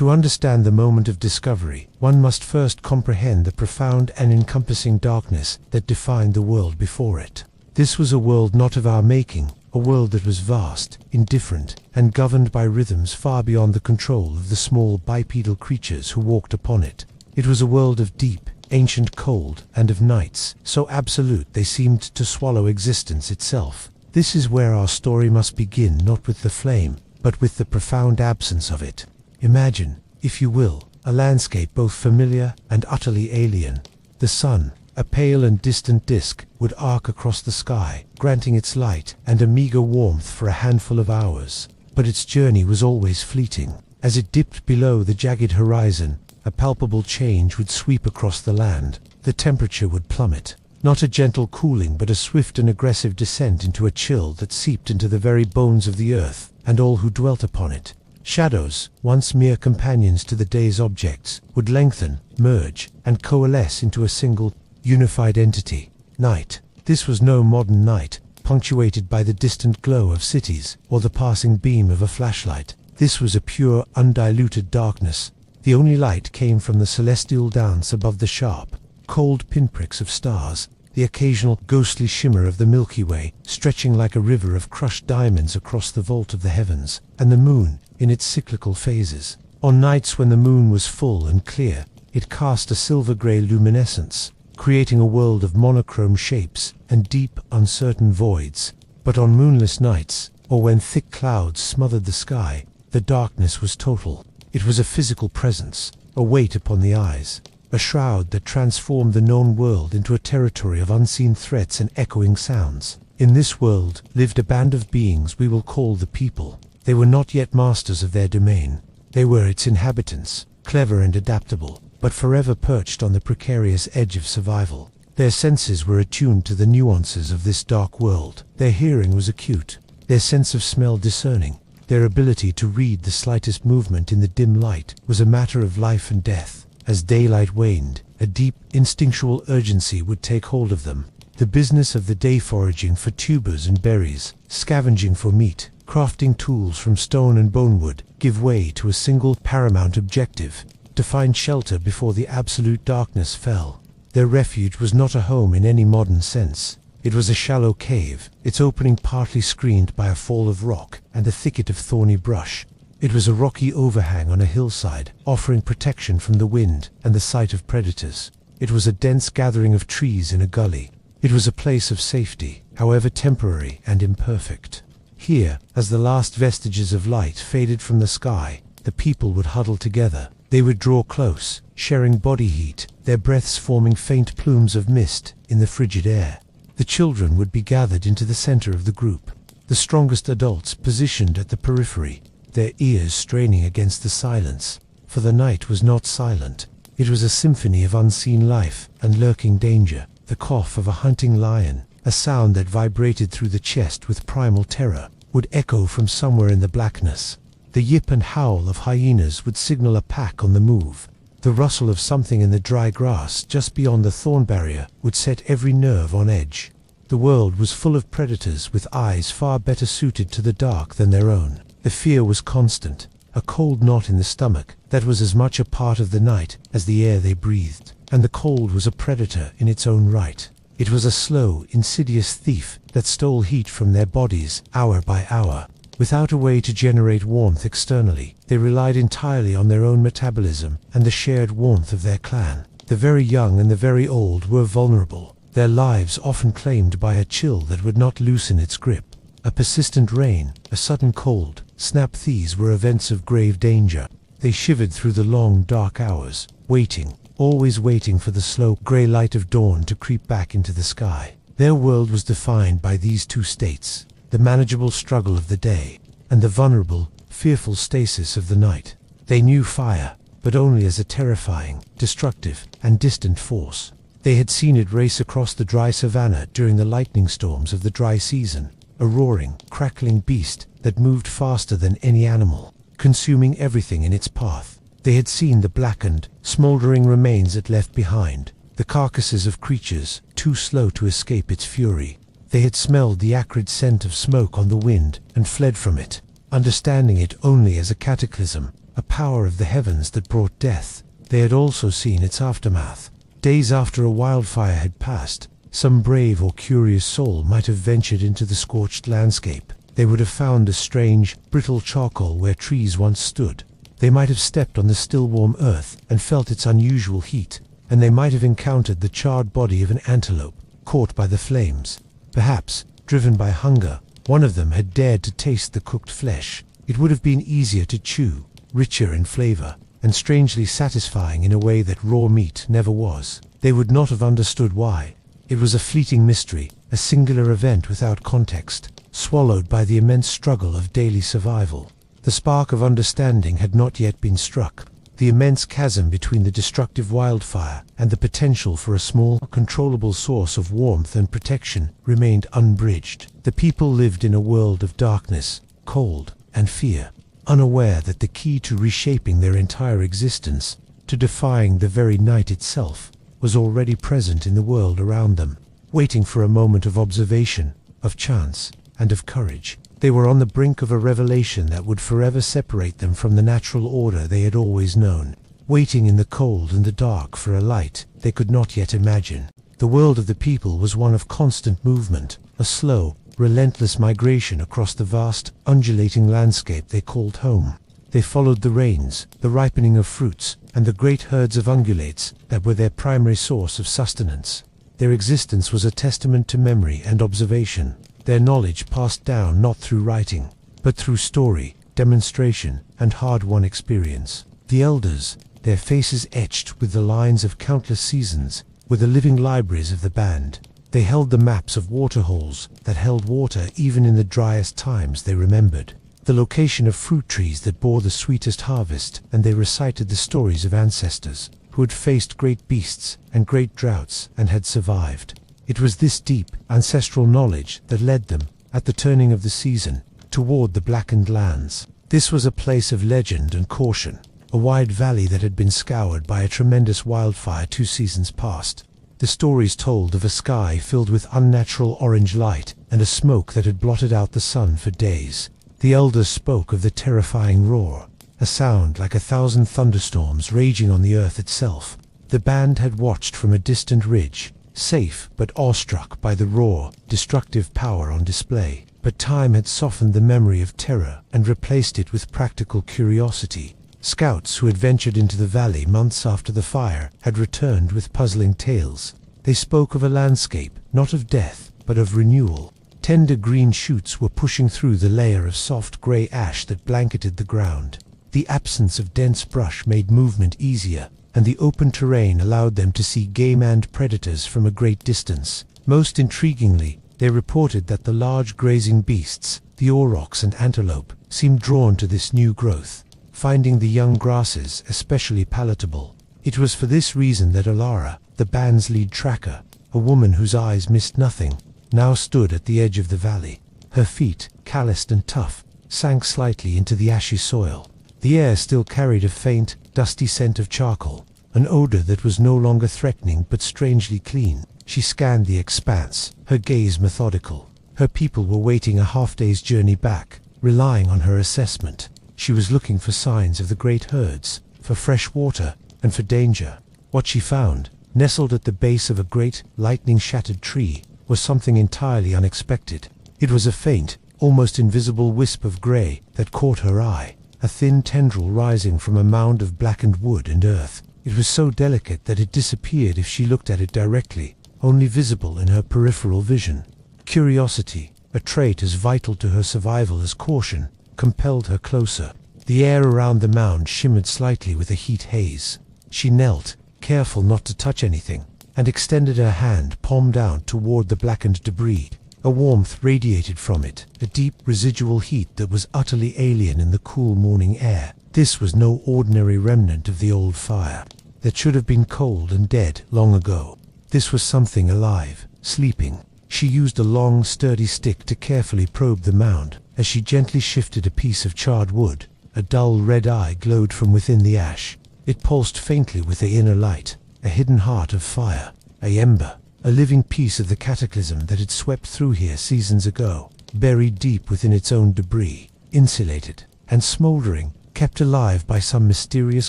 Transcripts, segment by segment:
To understand the moment of discovery, one must first comprehend the profound and encompassing darkness that defined the world before it. This was a world not of our making, a world that was vast, indifferent, and governed by rhythms far beyond the control of the small bipedal creatures who walked upon it. It was a world of deep, ancient cold, and of nights so absolute they seemed to swallow existence itself. This is where our story must begin, not with the flame, but with the profound absence of it. Imagine, if you will, a landscape both familiar and utterly alien. The sun, a pale and distant disk, would arc across the sky, granting its light and a meager warmth for a handful of hours. But its journey was always fleeting. As it dipped below the jagged horizon, a palpable change would sweep across the land. The temperature would plummet. Not a gentle cooling, but a swift and aggressive descent into a chill that seeped into the very bones of the earth and all who dwelt upon it. Shadows, once mere companions to the day's objects, would lengthen, merge, and coalesce into a single, unified entity. Night. This was no modern night, punctuated by the distant glow of cities or the passing beam of a flashlight. This was a pure, undiluted darkness. The only light came from the celestial dance above the sharp, cold pinpricks of stars, the occasional ghostly shimmer of the Milky Way, stretching like a river of crushed diamonds across the vault of the heavens, and the moon, in its cyclical phases. On nights when the moon was full and clear, it cast a silver-grey luminescence, creating a world of monochrome shapes and deep, uncertain voids. But on moonless nights, or when thick clouds smothered the sky, the darkness was total. It was a physical presence, a weight upon the eyes, a shroud that transformed the known world into a territory of unseen threats and echoing sounds. In this world lived a band of beings we will call the people. They were not yet masters of their domain. They were its inhabitants, clever and adaptable, but forever perched on the precarious edge of survival. Their senses were attuned to the nuances of this dark world. Their hearing was acute, their sense of smell discerning. Their ability to read the slightest movement in the dim light was a matter of life and death. As daylight waned, a deep, instinctual urgency would take hold of them. The business of the day, foraging for tubers and berries, scavenging for meat, crafting tools from stone and bonewood, give way to a single paramount objective: to find shelter before the absolute darkness fell. Their refuge was not a home in any modern sense. It was a shallow cave, its opening partly screened by a fall of rock and a thicket of thorny brush. It was a rocky overhang on a hillside, offering protection from the wind and the sight of predators. It was a dense gathering of trees in a gully. It was a place of safety, however temporary and imperfect. Here, as the last vestiges of light faded from the sky, the people would huddle together. They would draw close, sharing body heat, their breaths forming faint plumes of mist in the frigid air. The children would be gathered into the center of the group, the strongest adults positioned at the periphery, their ears straining against the silence. For the night was not silent. It was a symphony of unseen life and lurking danger. The cough of a hunting lion, a sound that vibrated through the chest with primal terror, would echo from somewhere in the blackness. The yip and howl of hyenas would signal a pack on the move. The rustle of something in the dry grass just beyond the thorn barrier would set every nerve on edge. The world was full of predators with eyes far better suited to the dark than their own. The fear was constant, a cold knot in the stomach that was as much a part of the night as the air they breathed. And the cold was a predator in its own right. It was a slow, insidious thief that stole heat from their bodies hour by hour. Without a way to generate warmth externally, they relied entirely on their own metabolism and the shared warmth of their clan. The very young and the very old were vulnerable, their lives often claimed by a chill that would not loosen its grip. A persistent rain, a sudden cold, snap, these were events of grave danger. They shivered through the long, dark hours, waiting, always waiting for the slow, grey light of dawn to creep back into the sky. Their world was defined by these two states: the manageable struggle of the day, and the vulnerable, fearful stasis of the night. They knew fire, but only as a terrifying, destructive, and distant force. They had seen it race across the dry savanna during the lightning storms of the dry season, a roaring, crackling beast that moved faster than any animal, consuming everything in its path. They had seen the blackened, smoldering remains it left behind, the carcasses of creatures too slow to escape its fury. They had smelled the acrid scent of smoke on the wind and fled from it, understanding it only as a cataclysm, a power of the heavens that brought death. They had also seen its aftermath. Days after a wildfire had passed, some brave or curious soul might have ventured into the scorched landscape. They would have found a strange, brittle charcoal where trees once stood. They might have stepped on the still warm earth and felt its unusual heat, and they might have encountered the charred body of an antelope, caught by the flames. Perhaps, driven by hunger, one of them had dared to taste the cooked flesh. It would have been easier to chew, richer in flavor, and strangely satisfying in a way that raw meat never was. They would not have understood why. It was a fleeting mystery, a singular event without context, swallowed by the immense struggle of daily survival. The spark of understanding had not yet been struck. The immense chasm between the destructive wildfire and the potential for a small, controllable source of warmth and protection remained unbridged. The people lived in a world of darkness, cold, and fear, unaware that the key to reshaping their entire existence, to defying the very night itself, was already present in the world around them, waiting for a moment of observation, of chance, and of courage. They were on the brink of a revelation that would forever separate them from the natural order they had always known, waiting in the cold and the dark for a light they could not yet imagine. The world of the people was one of constant movement, a slow, relentless migration across the vast, undulating landscape they called home. They followed the rains, the ripening of fruits, and the great herds of ungulates that were their primary source of sustenance. Their existence was a testament to memory and observation, their knowledge passed down not through writing, but through story, demonstration, and hard-won experience. The elders, their faces etched with the lines of countless seasons, were the living libraries of the band. They held the maps of waterholes that held water even in the driest times they remembered, the location of fruit trees that bore the sweetest harvest, and they recited the stories of ancestors who had faced great beasts and great droughts and had survived. It was this deep, ancestral knowledge that led them, at the turning of the season, toward the blackened lands. This was a place of legend and caution, a wide valley that had been scoured by a tremendous wildfire 2 seasons past. The stories told of a sky filled with unnatural orange light and a smoke that had blotted out the sun for days. The elders spoke of the terrifying roar, a sound like 1,000 thunderstorms raging on the earth itself. The band had watched from a distant ridge, safe but awestruck by the raw, destructive power on display. But time had softened the memory of terror and replaced it with practical curiosity. Scouts who had ventured into the valley months after the fire had returned with puzzling tales. They spoke of a landscape, not of death, but of renewal. Tender green shoots were pushing through the layer of soft grey ash that blanketed the ground. The absence of dense brush made movement easier, and the open terrain allowed them to see game and predators from a great distance. Most intriguingly, they reported that the large grazing beasts, the aurochs and antelope, seemed drawn to this new growth, finding the young grasses especially palatable. It was for this reason that Alara, the band's lead tracker, a woman whose eyes missed nothing, now stood at the edge of the valley. Her feet, calloused and tough, sank slightly into the ashy soil. The air still carried a faint, dusty scent of charcoal, an odor that was no longer threatening but strangely clean. She scanned the expanse, her gaze methodical. Her people were waiting a half-day's journey back, relying on her assessment. She was looking for signs of the great herds, for fresh water, and for danger. What she found, nestled at the base of a great, lightning-shattered tree, was something entirely unexpected. It was a faint, almost invisible wisp of grey that caught her eye, a thin tendril rising from a mound of blackened wood and earth. It was so delicate that it disappeared if she looked at it directly, only visible in her peripheral vision. Curiosity, a trait as vital to her survival as caution, compelled her closer. The air around the mound shimmered slightly with a heat haze. She knelt, careful not to touch anything, and extended her hand palm down toward the blackened debris. A warmth radiated from it, a deep residual heat that was utterly alien in the cool morning air. This was no ordinary remnant of the old fire that should have been cold and dead long ago. This was something alive, sleeping. She used a long, sturdy stick to carefully probe the mound. As she gently shifted a piece of charred wood, a dull red eye glowed from within the ash. It pulsed faintly with the inner light, a hidden heart of fire, a ember, a living piece of the cataclysm that had swept through here seasons ago, buried deep within its own debris, insulated and smoldering, kept alive by some mysterious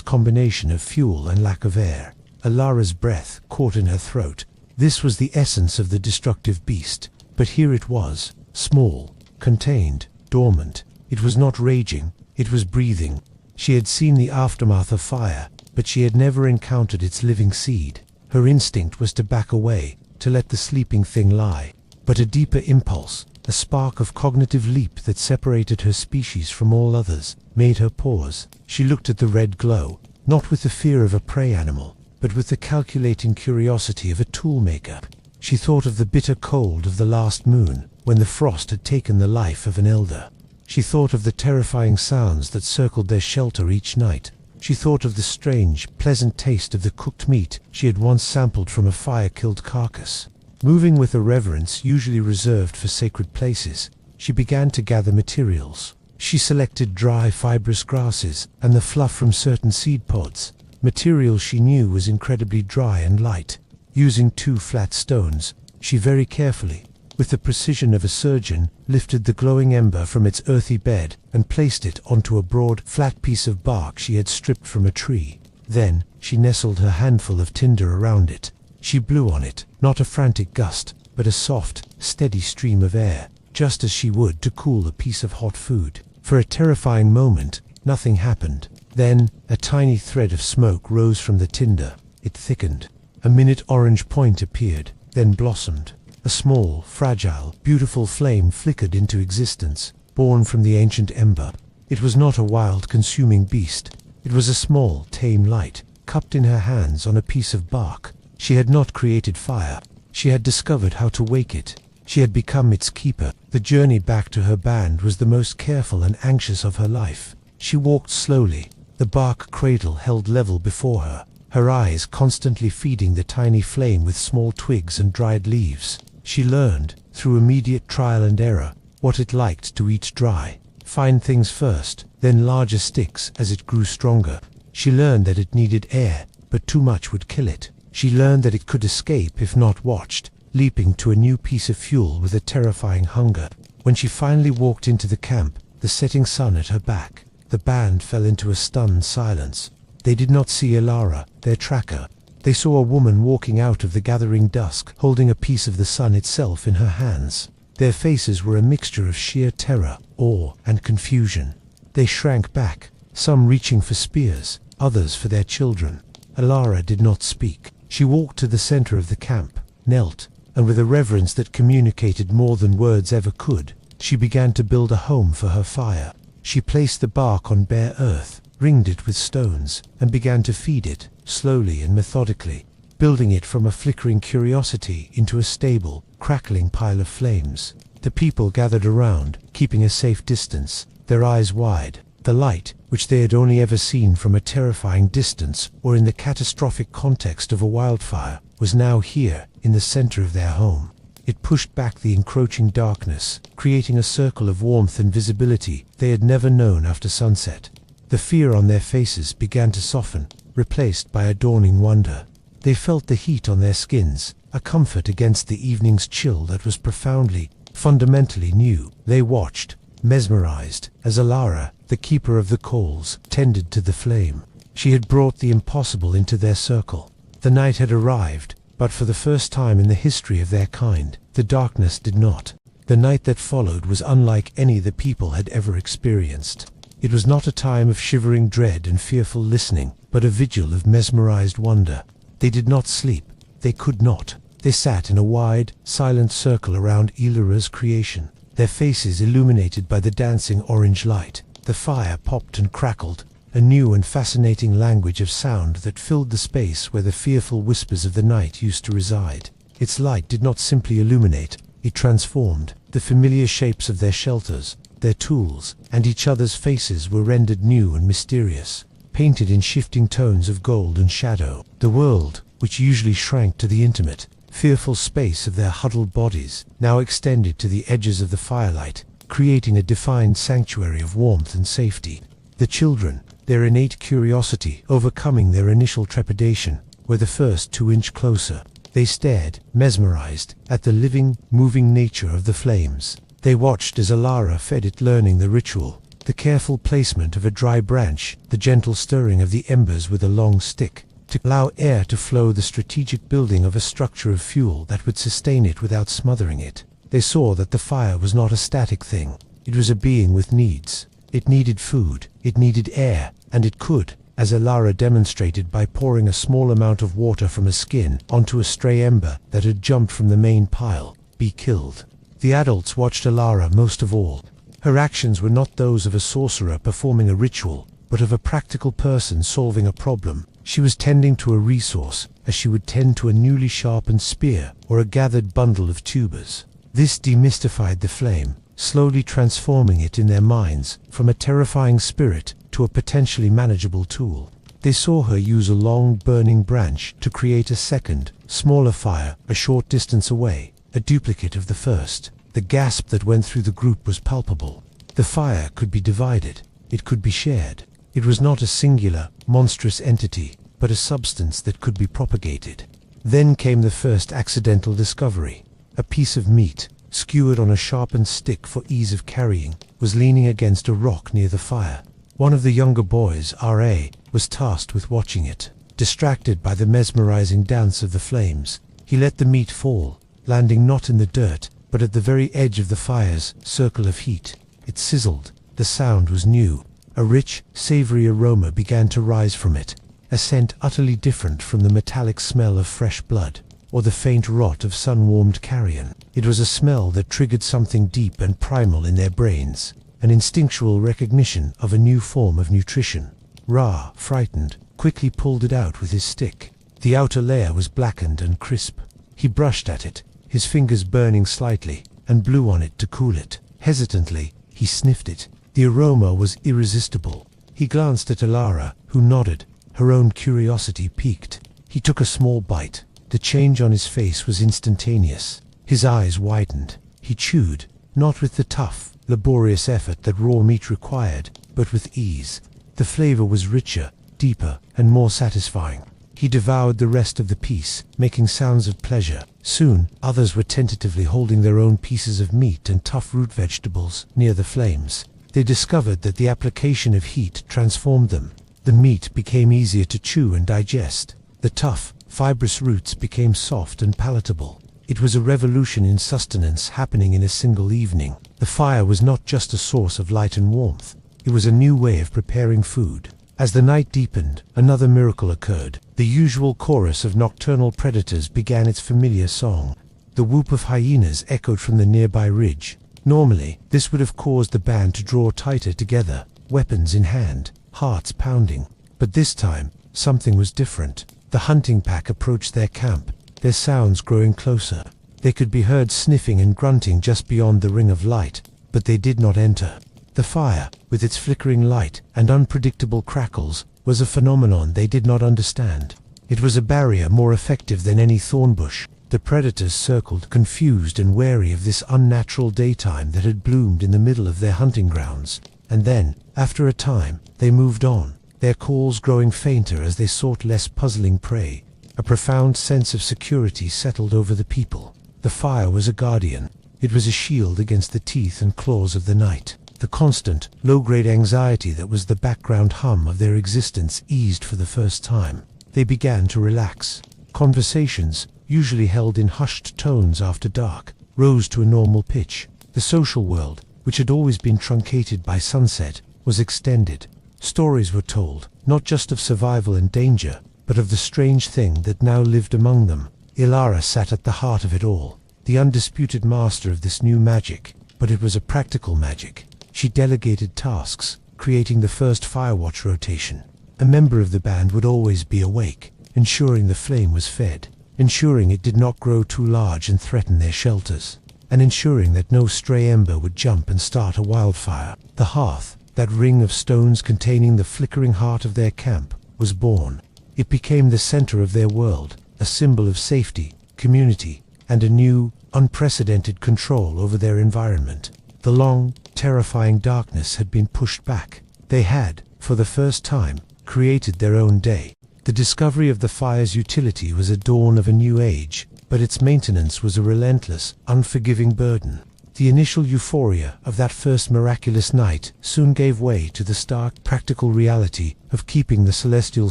combination of fuel and lack of air. Alara's breath caught in her throat. This was the essence of the destructive beast, but here it was, small, contained, dormant. It was not raging, it was breathing. She had seen the aftermath of fire, but she had never encountered its living seed. Her instinct was to back away, to let the sleeping thing lie. But a deeper impulse, a spark of cognitive leap that separated her species from all others, made her pause. She looked at the red glow, not with the fear of a prey animal, but with the calculating curiosity of a toolmaker. She thought of the bitter cold of the last moon, when the frost had taken the life of an elder. She thought of the terrifying sounds that circled their shelter each night. She thought of the strange, pleasant taste of the cooked meat she had once sampled from a fire-killed carcass. Moving with a reverence usually reserved for sacred places, she began to gather materials. She selected dry, fibrous grasses and the fluff from certain seed pods, material she knew was incredibly dry and light. Using 2 flat stones, she very carefully, with the precision of a surgeon, lifted the glowing ember from its earthy bed and placed it onto a broad, flat piece of bark she had stripped from a tree. Then, she nestled her handful of tinder around it. She blew on it, not a frantic gust, but a soft, steady stream of air, just as she would to cool a piece of hot food. For a terrifying moment, nothing happened. Then, a tiny thread of smoke rose from the tinder. It thickened. A minute orange point appeared, then blossomed. A small, fragile, beautiful flame flickered into existence, born from the ancient ember. It was not a wild, consuming beast. It was a small, tame light, cupped in her hands on a piece of bark. She had not created fire. She had discovered how to wake it. She had become its keeper. The journey back to her band was the most careful and anxious of her life. She walked slowly, the bark cradle held level before her, her eyes constantly feeding the tiny flame with small twigs and dried leaves. She learned, through immediate trial and error, what it liked to eat dry, fine things first, then larger sticks as it grew stronger. She learned that it needed air, but too much would kill it. She learned that it could escape if not watched, leaping to a new piece of fuel with a terrifying hunger. When she finally walked into the camp, the setting sun at her back, the band fell into a stunned silence. They did not see Alara, their tracker. They saw a woman walking out of the gathering dusk, holding a piece of the sun itself in her hands. Their faces were a mixture of sheer terror, awe, and confusion. They shrank back, some reaching for spears, others for their children. Alara did not speak. She walked to the center of the camp, knelt, and with a reverence that communicated more than words ever could, she began to build a home for her fire. She placed the bark on bare earth, ringed it with stones, and began to feed it, slowly and methodically, building it from a flickering curiosity into a stable, crackling pile of flames. The people gathered around, keeping a safe distance, their eyes wide. The light, which they had only ever seen from a terrifying distance or in the catastrophic context of a wildfire, was now here, in the center of their home. It pushed back the encroaching darkness, creating a circle of warmth and visibility they had never known after sunset. The fear on their faces began to soften, replaced by a dawning wonder. They felt the heat on their skins, a comfort against the evening's chill that was profoundly, fundamentally new. They watched, mesmerized, as Alara, the keeper of the coals, tended to the flame. She had brought the impossible into their circle. The night had arrived, but for the first time in the history of their kind, the darkness did not. The night that followed was unlike any the people had ever experienced. It was not a time of shivering dread and fearful listening, but a vigil of mesmerized wonder. They did not sleep. They could not. They sat in a wide, silent circle around Ilara's creation, their faces illuminated by the dancing orange light. The fire popped and crackled, a new and fascinating language of sound that filled the space where the fearful whispers of the night used to reside. Its light did not simply illuminate, it transformed. The familiar shapes of their shelters, their tools, and each other's faces were rendered new and mysterious, painted in shifting tones of gold and shadow. The world, which usually shrank to the intimate, fearful space of their huddled bodies, now extended to the edges of the firelight, creating a defined sanctuary of warmth and safety. The children, their innate curiosity overcoming their initial trepidation, were the first to inch closer. They stared, mesmerized, at the living, moving nature of the flames. They watched as Alara fed it, learning the ritual. The careful placement of a dry branch, the gentle stirring of the embers with a long stick, to allow air to flow, the strategic building of a structure of fuel that would sustain it without smothering it. They saw that the fire was not a static thing. It was a being with needs. It needed food, it needed air, and it could, as Elara demonstrated by pouring a small amount of water from a skin onto a stray ember that had jumped from the main pile, be killed. The adults watched Elara most of all. Her actions were not those of a sorcerer performing a ritual, but of a practical person solving a problem. She was tending to a resource, as she would tend to a newly sharpened spear or a gathered bundle of tubers. This demystified the flame, slowly transforming it in their minds from a terrifying spirit to a potentially manageable tool. They saw her use a long, burning branch to create a second, smaller fire a short distance away, a duplicate of the first. The gasp that went through the group was palpable. The fire could be divided. It could be shared. It was not a singular, monstrous entity, but a substance that could be propagated. Then came the first accidental discovery. A piece of meat, skewered on a sharpened stick for ease of carrying, was leaning against a rock near the fire. One of the younger boys, R.A., was tasked with watching it. Distracted by the mesmerizing dance of the flames, he let the meat fall, landing not in the dirt, but at the very edge of the fire's circle of heat. It sizzled. The sound was new. A rich, savory aroma began to rise from it, a scent utterly different from the metallic smell of fresh blood, or the faint rot of sun-warmed carrion. It was a smell that triggered something deep and primal in their brains, an instinctual recognition of a new form of nutrition. Ra, frightened, quickly pulled it out with his stick. The outer layer was blackened and crisp. He brushed at it, his fingers burning slightly, and blew on it to cool it. Hesitantly, he sniffed it. The aroma was irresistible. He glanced at Elara, who nodded, her own curiosity piqued. He took a small bite. The change on his face was instantaneous. His eyes widened. He chewed, not with the tough, laborious effort that raw meat required, but with ease. The flavor was richer, deeper, and more satisfying. He devoured the rest of the piece, making sounds of pleasure. Soon, others were tentatively holding their own pieces of meat and tough root vegetables near the flames. They discovered that the application of heat transformed them. The meat became easier to chew and digest. The tough, fibrous roots became soft and palatable. It was a revolution in sustenance happening in a single evening. The fire was not just a source of light and warmth. It was a new way of preparing food. As the night deepened, another miracle occurred. The usual chorus of nocturnal predators began its familiar song. The whoop of hyenas echoed from the nearby ridge. Normally, this would have caused the band to draw tighter together, weapons in hand, hearts pounding. But this time, something was different. The hunting pack approached their camp, their sounds growing closer. They could be heard sniffing and grunting just beyond the ring of light, but they did not enter. The fire, with its flickering light and unpredictable crackles, was a phenomenon they did not understand. It was a barrier more effective than any thorn bush. The predators circled, confused and wary of this unnatural daytime that had bloomed in the middle of their hunting grounds. And then, after a time, they moved on, their calls growing fainter as they sought less puzzling prey. A profound sense of security settled over the people. The fire was a guardian. It was a shield against the teeth and claws of the night. The constant, low-grade anxiety that was the background hum of their existence eased for the first time. They began to relax. Conversations, usually held in hushed tones after dark, rose to a normal pitch. The social world, which had always been truncated by sunset, was extended. Stories were told, not just of survival and danger, but of the strange thing that now lived among them. Elara sat at the heart of it all, the undisputed master of this new magic, but it was a practical magic. She delegated tasks, creating the first firewatch rotation. A member of the band would always be awake, ensuring the flame was fed, ensuring it did not grow too large and threaten their shelters, and ensuring that no stray ember would jump and start a wildfire. The hearth, that ring of stones containing the flickering heart of their camp, was born. It became the center of their world, a symbol of safety, community, and a new, unprecedented control over their environment. The long, terrifying darkness had been pushed back. They had, for the first time, created their own day. The discovery of the fire's utility was a dawn of a new age, but its maintenance was a relentless, unforgiving burden. The initial euphoria of that first miraculous night soon gave way to the stark, practical reality of keeping the celestial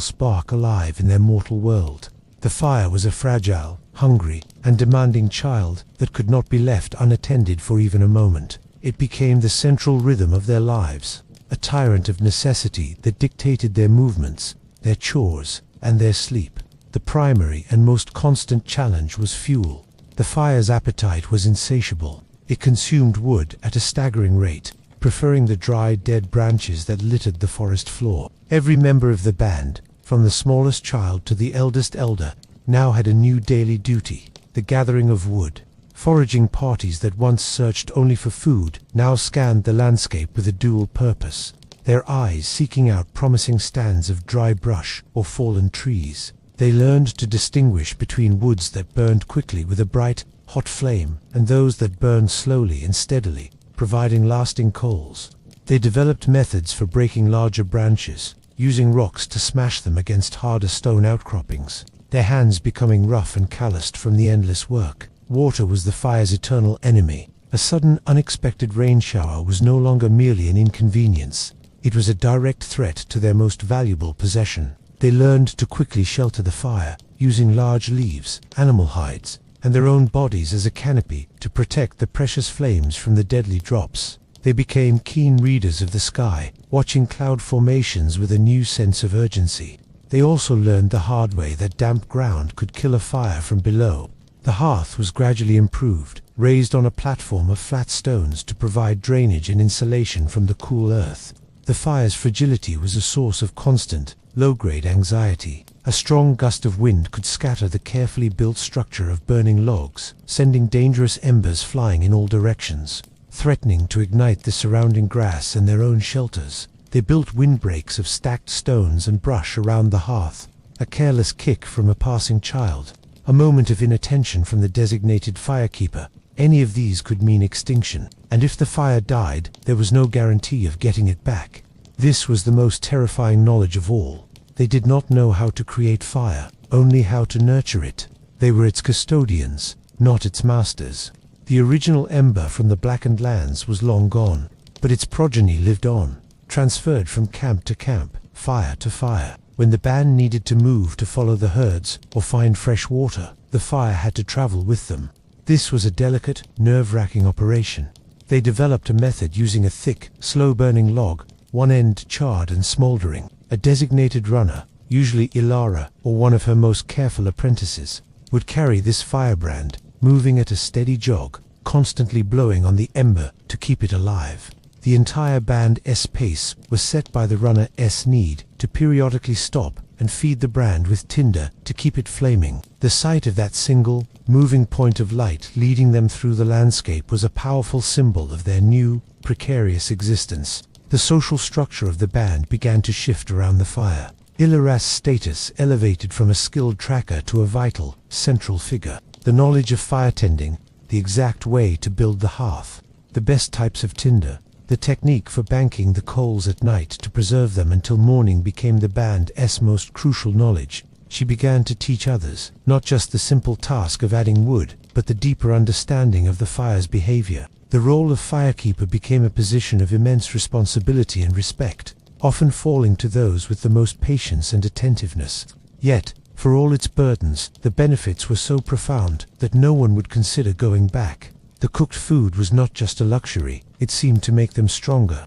spark alive in their mortal world. The fire was a fragile, hungry, and demanding child that could not be left unattended for even a moment. It became the central rhythm of their lives, a tyrant of necessity that dictated their movements, their chores, and their sleep. The primary and most constant challenge was fuel. The fire's appetite was insatiable. It consumed wood at a staggering rate, preferring the dry, dead branches that littered the forest floor. Every member of the band, from the smallest child to the eldest elder, now had a new daily duty: the gathering of wood. Foraging parties that once searched only for food now scanned the landscape with a dual purpose, their eyes seeking out promising stands of dry brush or fallen trees. They learned to distinguish between woods that burned quickly with a bright, hot flame and those that burned slowly and steadily, providing lasting coals. They developed methods for breaking larger branches, using rocks to smash them against harder stone outcroppings, their hands becoming rough and calloused from the endless work. Water was the fire's eternal enemy. A sudden, unexpected rain shower was no longer merely an inconvenience. It was a direct threat to their most valuable possession. They learned to quickly shelter the fire, using large leaves, animal hides, and their own bodies as a canopy to protect the precious flames from the deadly drops. They became keen readers of the sky, watching cloud formations with a new sense of urgency. They also learned the hard way that damp ground could kill a fire from below. The hearth was gradually improved, raised on a platform of flat stones to provide drainage and insulation from the cool earth. The fire's fragility was a source of constant, low-grade anxiety. A strong gust of wind could scatter the carefully built structure of burning logs, sending dangerous embers flying in all directions, threatening to ignite the surrounding grass and their own shelters. They built windbreaks of stacked stones and brush around the hearth. A careless kick from a passing child, a moment of inattention from the designated firekeeper, any of these could mean extinction, and if the fire died, there was no guarantee of getting it back. This was the most terrifying knowledge of all. They did not know how to create fire, only how to nurture it. They were its custodians, not its masters. The original ember from the blackened lands was long gone, but its progeny lived on, transferred from camp to camp, fire to fire. When the band needed to move to follow the herds or find fresh water, the fire had to travel with them. This was a delicate, nerve-wracking operation. They developed a method using a thick, slow-burning log, one end charred and smoldering. A designated runner, usually Ilara or one of her most careful apprentices, would carry this firebrand, moving at a steady jog, constantly blowing on the ember to keep it alive. The entire band's pace was set by the runner's need to periodically stop and feed the brand with tinder to keep it flaming. The sight of that single, moving point of light leading them through the landscape was a powerful symbol of their new, precarious existence. The social structure of the band began to shift around the fire. Ilara's status elevated from a skilled tracker to a vital, central figure. The knowledge of fire tending, the exact way to build the hearth, the best types of tinder, the technique for banking the coals at night to preserve them until morning became the band's most crucial knowledge. She began to teach others, not just the simple task of adding wood, but the deeper understanding of the fire's behavior. The role of firekeeper became a position of immense responsibility and respect, often falling to those with the most patience and attentiveness. Yet, for all its burdens, the benefits were so profound that no one would consider going back. The cooked food was not just a luxury, it seemed to make them stronger.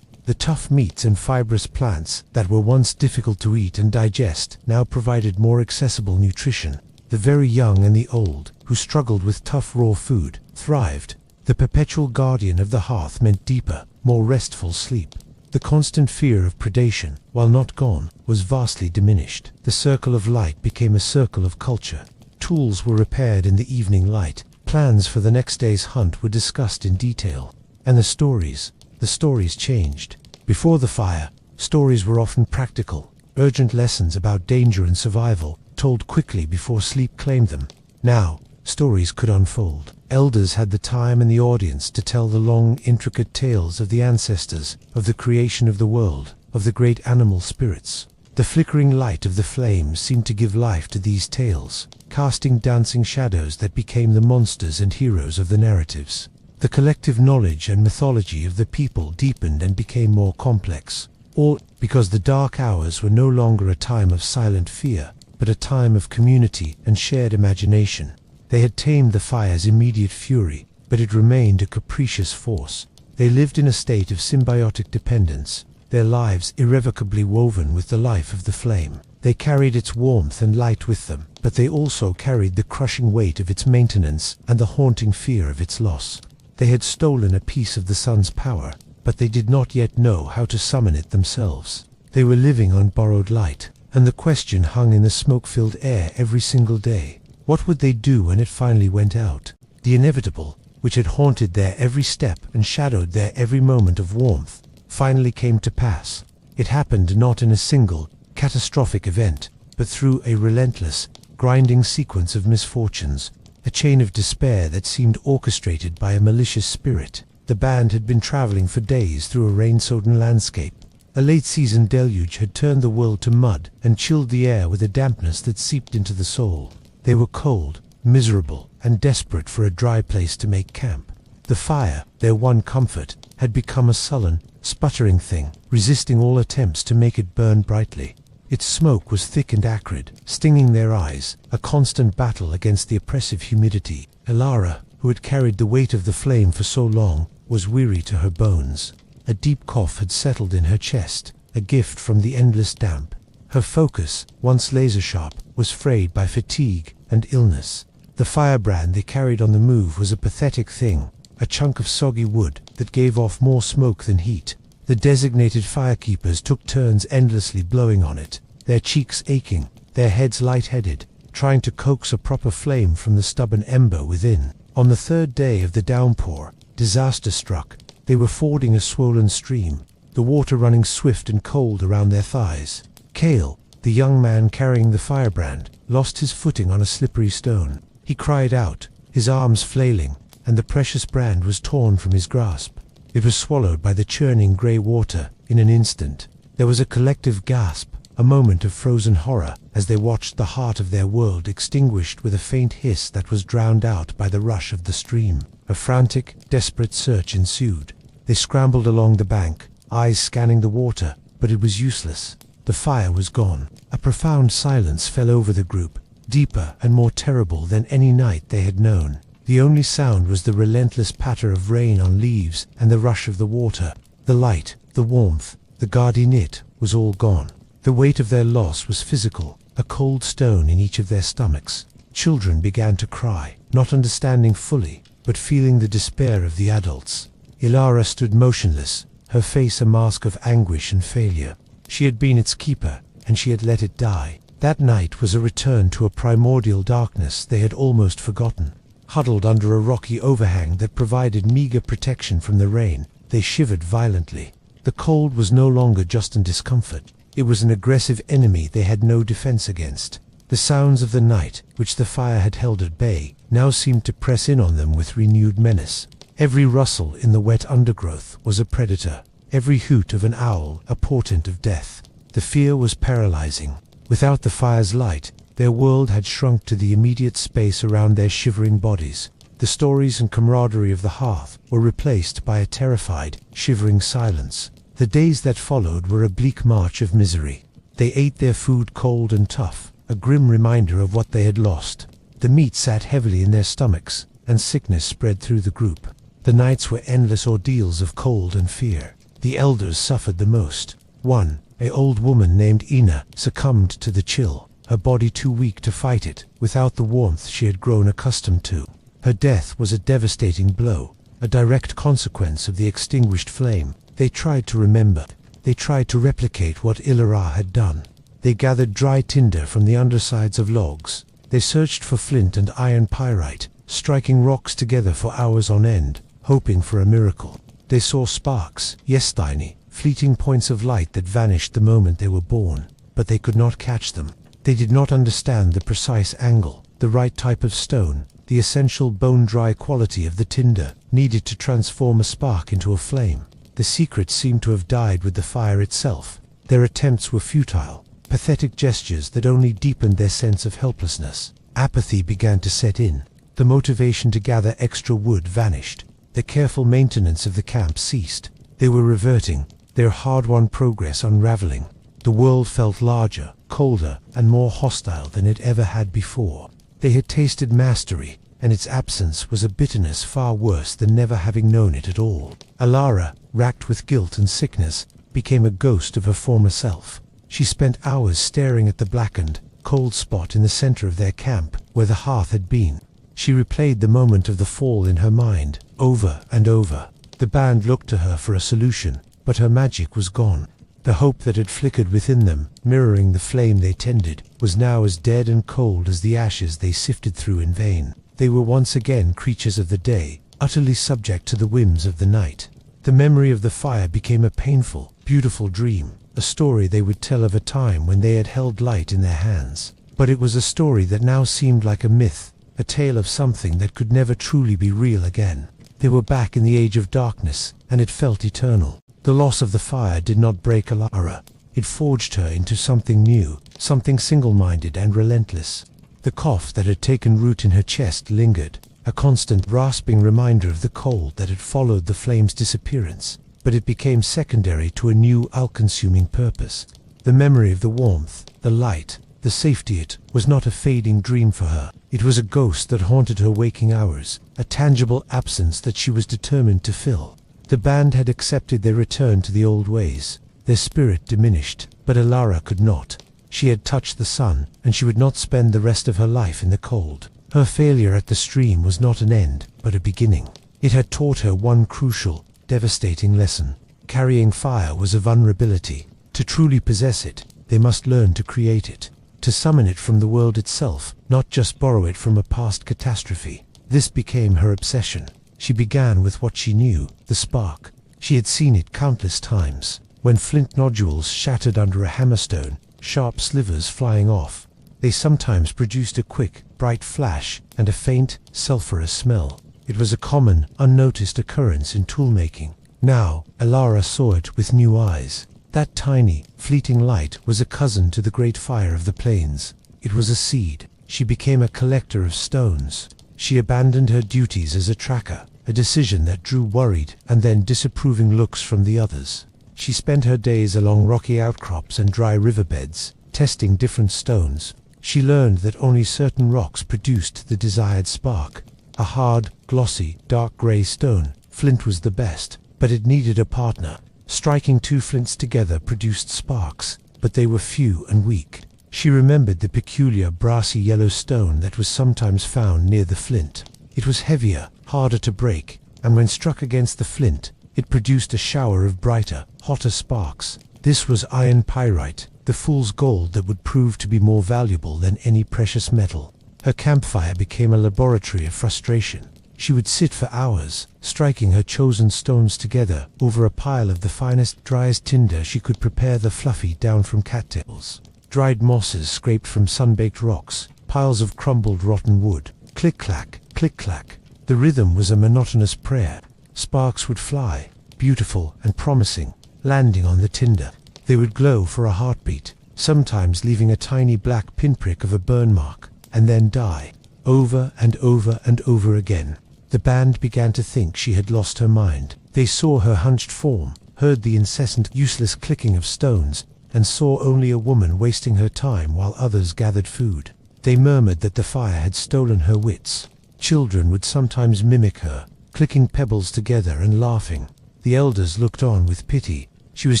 The tough meats and fibrous plants that were once difficult to eat and digest now provided more accessible nutrition. The very young and the old, who struggled with tough raw food, thrived. The perpetual guardian of the hearth meant deeper, more restful sleep. The constant fear of predation, while not gone, was vastly diminished. The circle of light became a circle of culture. Tools were repaired in the evening light. Plans for the next day's hunt were discussed in detail. And the stories changed. Before the fire, stories were often practical, urgent lessons about danger and survival, told quickly before sleep claimed them. Now, stories could unfold. Elders had the time and the audience to tell the long, intricate tales of the ancestors, of the creation of the world, of the great animal spirits. The flickering light of the flames seemed to give life to these tales, casting dancing shadows that became the monsters and heroes of the narratives. The collective knowledge and mythology of the people deepened and became more complex. All because the dark hours were no longer a time of silent fear, but a time of community and shared imagination. They had tamed the fire's immediate fury, but it remained a capricious force. They lived in a state of symbiotic dependence, their lives irrevocably woven with the life of the flame. They carried its warmth and light with them, but they also carried the crushing weight of its maintenance and the haunting fear of its loss. They had stolen a piece of the sun's power, but they did not yet know how to summon it themselves. They were living on borrowed light, and the question hung in the smoke-filled air every single day. What would they do when it finally went out? The inevitable, which had haunted their every step and shadowed their every moment of warmth, finally came to pass. It happened not in a single, catastrophic event, but through a relentless, grinding sequence of misfortunes, a chain of despair that seemed orchestrated by a malicious spirit. The band had been traveling for days through a rain-sodden landscape. A late-season deluge had turned the world to mud and chilled the air with a dampness that seeped into the soul. They were cold, miserable, and desperate for a dry place to make camp. The fire, their one comfort, had become a sullen, sputtering thing, resisting all attempts to make it burn brightly. Its smoke was thick and acrid, stinging their eyes, a constant battle against the oppressive humidity. Ilara, who had carried the weight of the flame for so long, was weary to her bones. A deep cough had settled in her chest, a gift from the endless damp. Her focus, once laser-sharp, was frayed by fatigue and illness. The firebrand they carried on the move was a pathetic thing, a chunk of soggy wood that gave off more smoke than heat. The designated firekeepers took turns endlessly blowing on it, their cheeks aching, their heads light-headed, trying to coax a proper flame from the stubborn ember within. On the third day of the downpour, disaster struck. They were fording a swollen stream, the water running swift and cold around their thighs. Kale, the young man carrying the firebrand, lost his footing on a slippery stone. He cried out, his arms flailing, and the precious brand was torn from his grasp. It was swallowed by the churning grey water in an instant. There was a collective gasp, a moment of frozen horror, as they watched the heart of their world extinguished with a faint hiss that was drowned out by the rush of the stream. A frantic, desperate search ensued. They scrambled along the bank, eyes scanning the water, but it was useless. The fire was gone. A profound silence fell over the group, deeper and more terrible than any night they had known. The only sound was the relentless patter of rain on leaves and the rush of the water. The light, the warmth, the gaudy knit was all gone. The weight of their loss was physical, a cold stone in each of their stomachs. Children began to cry, not understanding fully, but feeling the despair of the adults. Ilara stood motionless, her face a mask of anguish and failure. She had been its keeper, and she had let it die. That night was a return to a primordial darkness they had almost forgotten. Huddled under a rocky overhang that provided meager protection from the rain, they shivered violently. The cold was no longer just an discomfort. It was an aggressive enemy they had no defense against. The sounds of the night, which the fire had held at bay, now seemed to press in on them with renewed menace. Every rustle in the wet undergrowth was a predator, every hoot of an owl a portent of death. The fear was paralyzing. Without the fire's light, their world had shrunk to the immediate space around their shivering bodies. The stories and camaraderie of the hearth were replaced by a terrified, shivering silence. The days that followed were a bleak march of misery. They ate their food cold and tough, a grim reminder of what they had lost. The meat sat heavily in their stomachs, and sickness spread through the group. The nights were endless ordeals of cold and fear. The elders suffered the most. One, an old woman named Ina, succumbed to the chill, her body too weak to fight it, without the warmth she had grown accustomed to. Her death was a devastating blow, a direct consequence of the extinguished flame. They tried to remember. They tried to replicate what Ilara had done. They gathered dry tinder from the undersides of logs. They searched for flint and iron pyrite, striking rocks together for hours on end, hoping for a miracle. They saw sparks, yes tiny, fleeting points of light that vanished the moment they were born, but they could not catch them. They did not understand the precise angle, the right type of stone, the essential bone-dry quality of the tinder needed to transform a spark into a flame. The secret seemed to have died with the fire itself. Their attempts were futile, pathetic gestures that only deepened their sense of helplessness. Apathy began to set in. The motivation to gather extra wood vanished. The careful maintenance of the camp ceased. They were reverting, their hard-won progress unraveling. The world felt larger, colder, and more hostile than it ever had before. They had tasted mastery, and its absence was a bitterness far worse than never having known it at all. Alara, racked with guilt and sickness, became a ghost of her former self. She spent hours staring at the blackened, cold spot in the center of their camp, where the hearth had been. She replayed the moment of the fall in her mind, over and over. The band looked to her for a solution, but her magic was gone. The hope that had flickered within them, mirroring the flame they tended, was now as dead and cold as the ashes they sifted through in vain. They were once again creatures of the day, utterly subject to the whims of the night. The memory of the fire became a painful, beautiful dream, a story they would tell of a time when they had held light in their hands. But it was a story that now seemed like a myth, a tale of something that could never truly be real again. They were back in the age of darkness, and it felt eternal. The loss of the fire did not break Alara. It forged her into something new, something single-minded and relentless. The cough that had taken root in her chest lingered, a constant rasping reminder of the cold that had followed the flame's disappearance, but it became secondary to a new all-consuming purpose. The memory of the warmth, the light, the safety. It was not a fading dream for her. It was a ghost that haunted her waking hours, a tangible absence that she was determined to fill. The band had accepted their return to the old ways. Their spirit diminished, but Alara could not. She had touched the sun, and she would not spend the rest of her life in the cold. Her failure at the stream was not an end, but a beginning. It had taught her one crucial, devastating lesson. Carrying fire was a vulnerability. To truly possess it, they must learn to create it, to summon it from the world itself, not just borrow it from a past catastrophe. This became her obsession. She began with what she knew, the spark. She had seen it countless times, when flint nodules shattered under a hammerstone, sharp slivers flying off. They sometimes produced a quick, bright flash and a faint, sulphurous smell. It was a common, unnoticed occurrence in toolmaking. Now, Alara saw it with new eyes. That tiny, fleeting light was a cousin to the great fire of the plains. It was a seed. She became a collector of stones. She abandoned her duties as a tracker, a decision that drew worried and then disapproving looks from the others. She spent her days along rocky outcrops and dry riverbeds, testing different stones. She learned that only certain rocks produced the desired spark. A hard, glossy, dark grey stone, flint was the best, but it needed a partner. Striking two flints together produced sparks, but they were few and weak. She remembered the peculiar brassy yellow stone that was sometimes found near the flint. It was heavier, harder to break, and when struck against the flint, it produced a shower of brighter, hotter sparks. This was iron pyrite, the fool's gold that would prove to be more valuable than any precious metal. Her campfire became a laboratory of frustration. She would sit for hours, striking her chosen stones together over a pile of the finest, driest tinder she could prepare the fluffy down from cattails. Dried mosses scraped from sun-baked rocks, piles of crumbled rotten wood. Click-clack, click-clack. The rhythm was a monotonous prayer. Sparks would fly, beautiful and promising, landing on the tinder. They would glow for a heartbeat, sometimes leaving a tiny black pinprick of a burn mark, and then die, over and over and over again. The band began to think she had lost her mind. They saw her hunched form, heard the incessant, useless clicking of stones, and saw only a woman wasting her time while others gathered food. They murmured that the fire had stolen her wits. Children would sometimes mimic her, clicking pebbles together and laughing. The elders looked on with pity. She was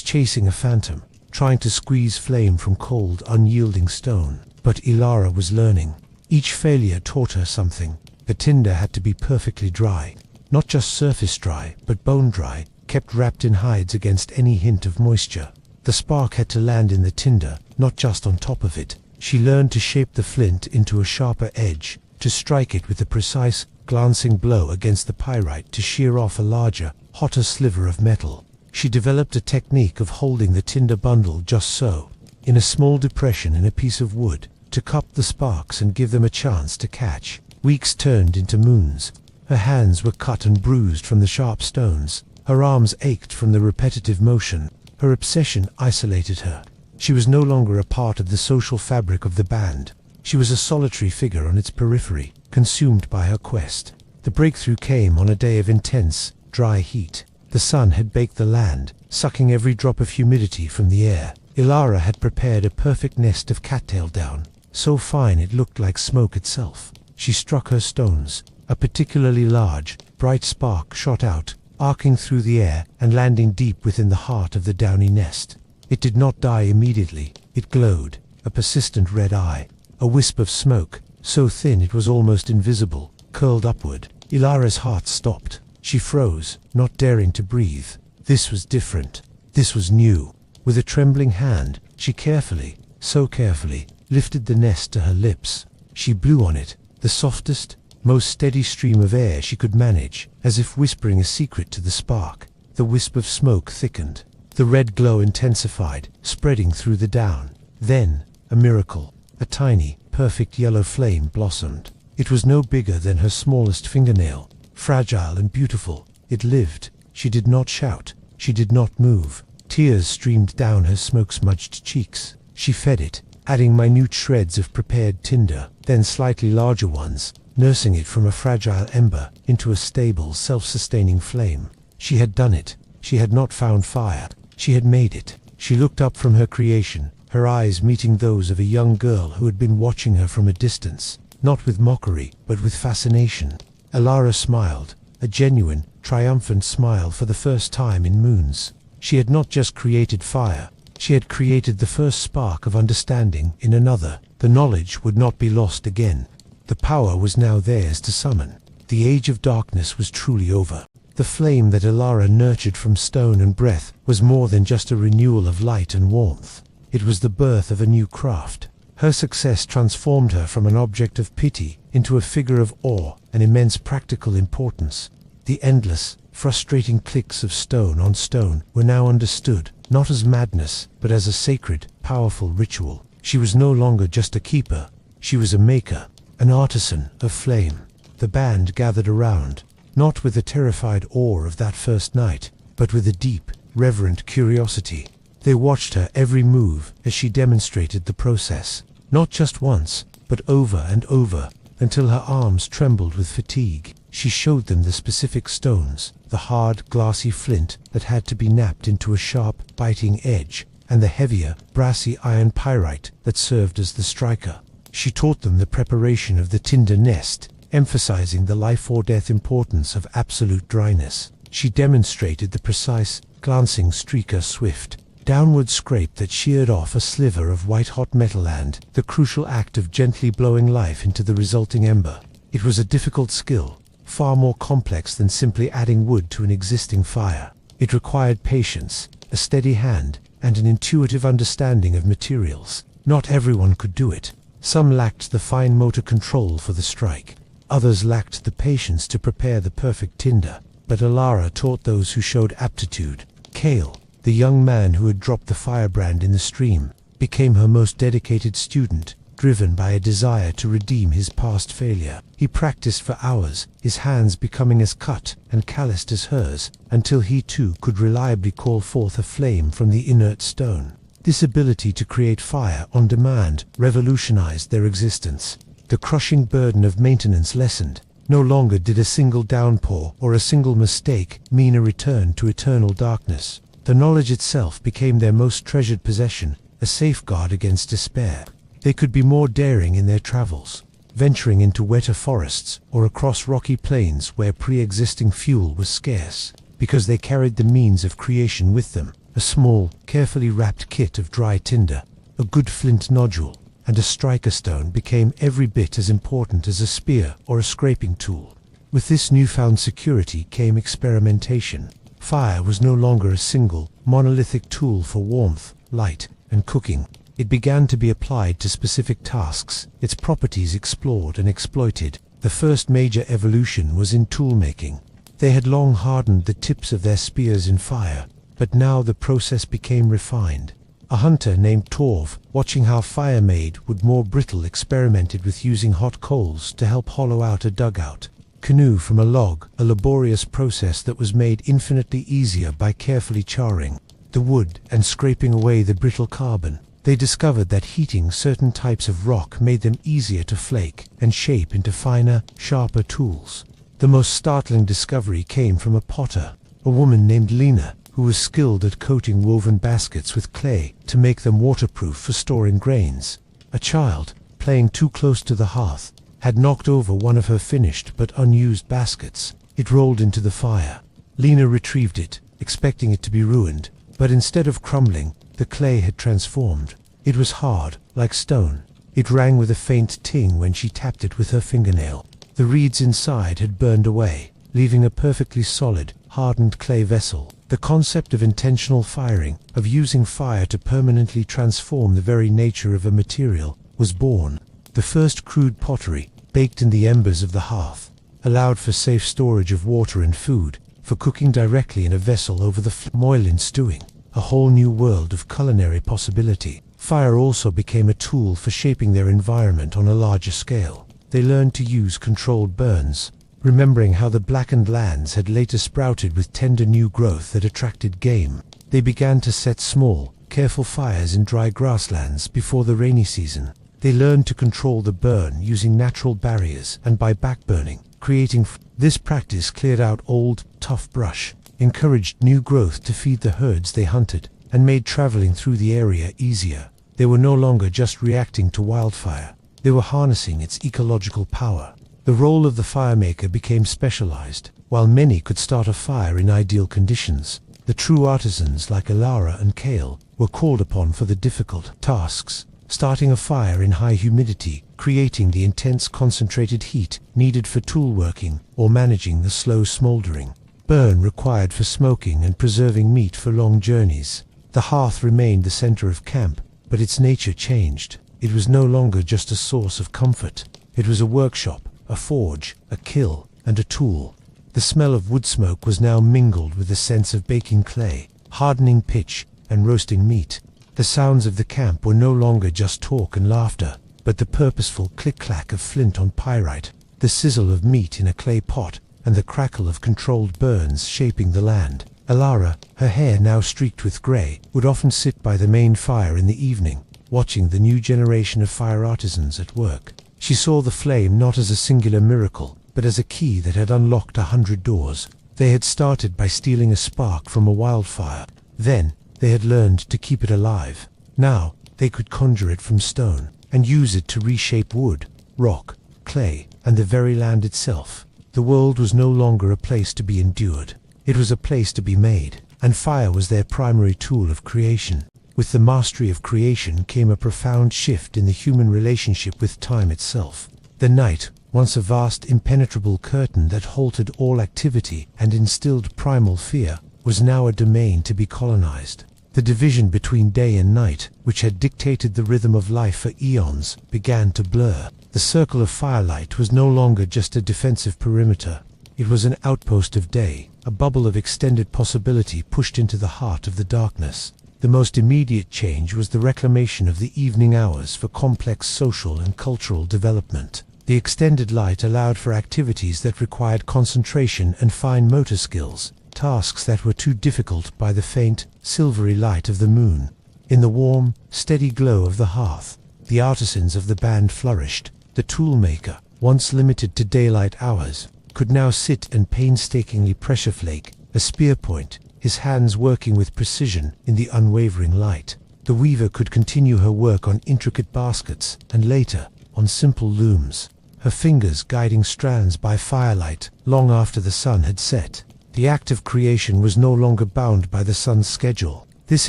chasing a phantom, trying to squeeze flame from cold, unyielding stone. But Alara was learning. Each failure taught her something. The tinder had to be perfectly dry. Not just surface dry, but bone dry, kept wrapped in hides against any hint of moisture. The spark had to land in the tinder, not just on top of it. She learned to shape the flint into a sharper edge, to strike it with a precise, glancing blow against the pyrite to shear off a larger, hotter sliver of metal. She developed a technique of holding the tinder bundle just so, in a small depression in a piece of wood, to cup the sparks and give them a chance to catch. Weeks turned into moons. Her hands were cut and bruised from the sharp stones. Her arms ached from the repetitive motion. Her obsession isolated her. She was no longer a part of the social fabric of the band. She was a solitary figure on its periphery, consumed by her quest. The breakthrough came on a day of intense, dry heat. The sun had baked the land, sucking every drop of humidity from the air. Ilara had prepared a perfect nest of cattail down, so fine it looked like smoke itself. She struck her stones. A particularly large, bright spark shot out, arcing through the air and landing deep within the heart of the downy nest. It did not die immediately. It glowed, a persistent red eye. A wisp of smoke, so thin it was almost invisible, curled upward. Ilara's heart stopped. She froze, not daring to breathe. This was different. This was new. With a trembling hand, she carefully, so carefully, lifted the nest to her lips. She blew on it, the softest, most steady stream of air she could manage, as if whispering a secret to the spark. The wisp of smoke thickened. The red glow intensified, spreading through the down. Then, a miracle. A tiny, perfect yellow flame blossomed. It was no bigger than her smallest fingernail. Fragile and beautiful, it lived. She did not shout. She did not move. Tears streamed down her smoke-smudged cheeks. She fed it, adding minute shreds of prepared tinder, then slightly larger ones, nursing it from a fragile ember into a stable, self-sustaining flame. She had done it. She had not found fire. She had made it. She looked up from her creation, her eyes meeting those of a young girl who had been watching her from a distance, not with mockery, but with fascination. Ilara smiled, a genuine, triumphant smile for the first time in moons. She had not just created fire, she had created the first spark of understanding in another. The knowledge would not be lost again. The power was now theirs to summon. The age of darkness was truly over. The flame that Ilara nurtured from stone and breath was more than just a renewal of light and warmth. It was the birth of a new craft. Her success transformed her from an object of pity into a figure of awe and immense practical importance. The endless, frustrating clicks of stone on stone were now understood, not as madness, but as a sacred, powerful ritual. She was no longer just a keeper. She was a maker, an artisan of flame. The band gathered around, not with the terrified awe of that first night, but with a deep, reverent curiosity. They watched her every move as she demonstrated the process, not just once, but over and over, until her arms trembled with fatigue. She showed them the specific stones, the hard, glassy flint that had to be knapped into a sharp, biting edge, and the heavier, brassy iron pyrite that served as the striker. She taught them the preparation of the tinder nest, emphasizing the life-or-death importance of absolute dryness. She demonstrated the precise, glancing streaker swift, downward scrape that sheared off a sliver of white-hot metal and the crucial act of gently blowing life into the resulting ember. It was a difficult skill, far more complex than simply adding wood to an existing fire. It required patience, a steady hand, and an intuitive understanding of materials. Not everyone could do it. Some lacked the fine motor control for the strike. Others lacked the patience to prepare the perfect tinder. But Ilara taught those who showed aptitude. Kale, the young man who had dropped the firebrand in the stream, became her most dedicated student, driven by a desire to redeem his past failure. He practiced for hours, his hands becoming as cut and calloused as hers, until he too could reliably call forth a flame from the inert stone. This ability to create fire on demand revolutionized their existence. The crushing burden of maintenance lessened. No longer did a single downpour or a single mistake mean a return to eternal darkness. The knowledge itself became their most treasured possession, a safeguard against despair. They could be more daring in their travels, venturing into wetter forests or across rocky plains where pre-existing fuel was scarce, because they carried the means of creation with them: a small, carefully wrapped kit of dry tinder, a good flint nodule, and a striker stone became every bit as important as a spear or a scraping tool. With this newfound security came experimentation. Fire was no longer a single, monolithic tool for warmth, light, and cooking. It began to be applied to specific tasks, its properties explored and exploited. The first major evolution was in tool-making. They had long hardened the tips of their spears in fire, but now the process became refined. A hunter named Torv, watching how fire made wood more brittle, experimented with using hot coals to help hollow out a dugout. Canoe from a log, a laborious process that was made infinitely easier by carefully charring the wood and scraping away the brittle carbon. They discovered that heating certain types of rock made them easier to flake and shape into finer, sharper tools. The most startling discovery came from a potter, a woman named Lena, who was skilled at coating woven baskets with clay to make them waterproof for storing grains. A child, playing too close to the hearth, had knocked over one of her finished but unused baskets. It rolled into the fire. Lena retrieved it, expecting it to be ruined, but instead of crumbling, the clay had transformed. It was hard, like stone. It rang with a faint ting when she tapped it with her fingernail. The reeds inside had burned away, leaving a perfectly solid, hardened clay vessel. The concept of intentional firing, of using fire to permanently transform the very nature of a material, was born. The first crude pottery, baked in the embers of the hearth, allowed for safe storage of water and food, for cooking directly in a vessel over the flame in stewing. A whole new world of culinary possibility. Fire also became a tool for shaping their environment on a larger scale. They learned to use controlled burns, remembering how the blackened lands had later sprouted with tender new growth that attracted game. They began to set small, careful fires in dry grasslands before the rainy season. They learned to control the burn using natural barriers and by backburning, creating. This practice cleared out old, tough brush, encouraged new growth to feed the herds they hunted, and made traveling through the area easier. They were no longer just reacting to wildfire. They were harnessing its ecological power. The role of the firemaker became specialized. While many could start a fire in ideal conditions, the true artisans like Alara and Kale were called upon for the difficult tasks, starting a fire in high humidity, creating the intense concentrated heat needed for tool working, or managing the slow smoldering burn required for smoking and preserving meat for long journeys. The hearth remained the center of camp, but its nature changed. It was no longer just a source of comfort. It was a workshop, a forge, a kiln, and a tool. The smell of wood smoke was now mingled with the sense of baking clay, hardening pitch, and roasting meat. The sounds of the camp were no longer just talk and laughter, but the purposeful click-clack of flint on pyrite, the sizzle of meat in a clay pot, and the crackle of controlled burns shaping the land. Alara, her hair now streaked with grey, would often sit by the main fire in the evening, watching the new generation of fire artisans at work. She saw the flame not as a singular miracle, but as a key that had unlocked 100 doors. They had started by stealing a spark from a wildfire. Then, they had learned to keep it alive. Now, they could conjure it from stone, and use it to reshape wood, rock, clay, and the very land itself. The world was no longer a place to be endured. It was a place to be made, and fire was their primary tool of creation. With the mastery of creation came a profound shift in the human relationship with time itself. The night, once a vast impenetrable curtain that halted all activity and instilled primal fear, was now a domain to be colonized. The division between day and night, which had dictated the rhythm of life for eons, began to blur. The circle of firelight was no longer just a defensive perimeter. It was an outpost of day, a bubble of extended possibility pushed into the heart of the darkness. The most immediate change was the reclamation of the evening hours for complex social and cultural development. The extended light allowed for activities that required concentration and fine motor skills, tasks that were too difficult by the faint, silvery light of the moon. In the warm, steady glow of the hearth, the artisans of the band flourished. The toolmaker, once limited to daylight hours, could now sit and painstakingly pressure flake a spear point, his hands working with precision in the unwavering light. The weaver could continue her work on intricate baskets, and later, on simple looms, her fingers guiding strands by firelight long after the sun had set. The act of creation was no longer bound by the sun's schedule. This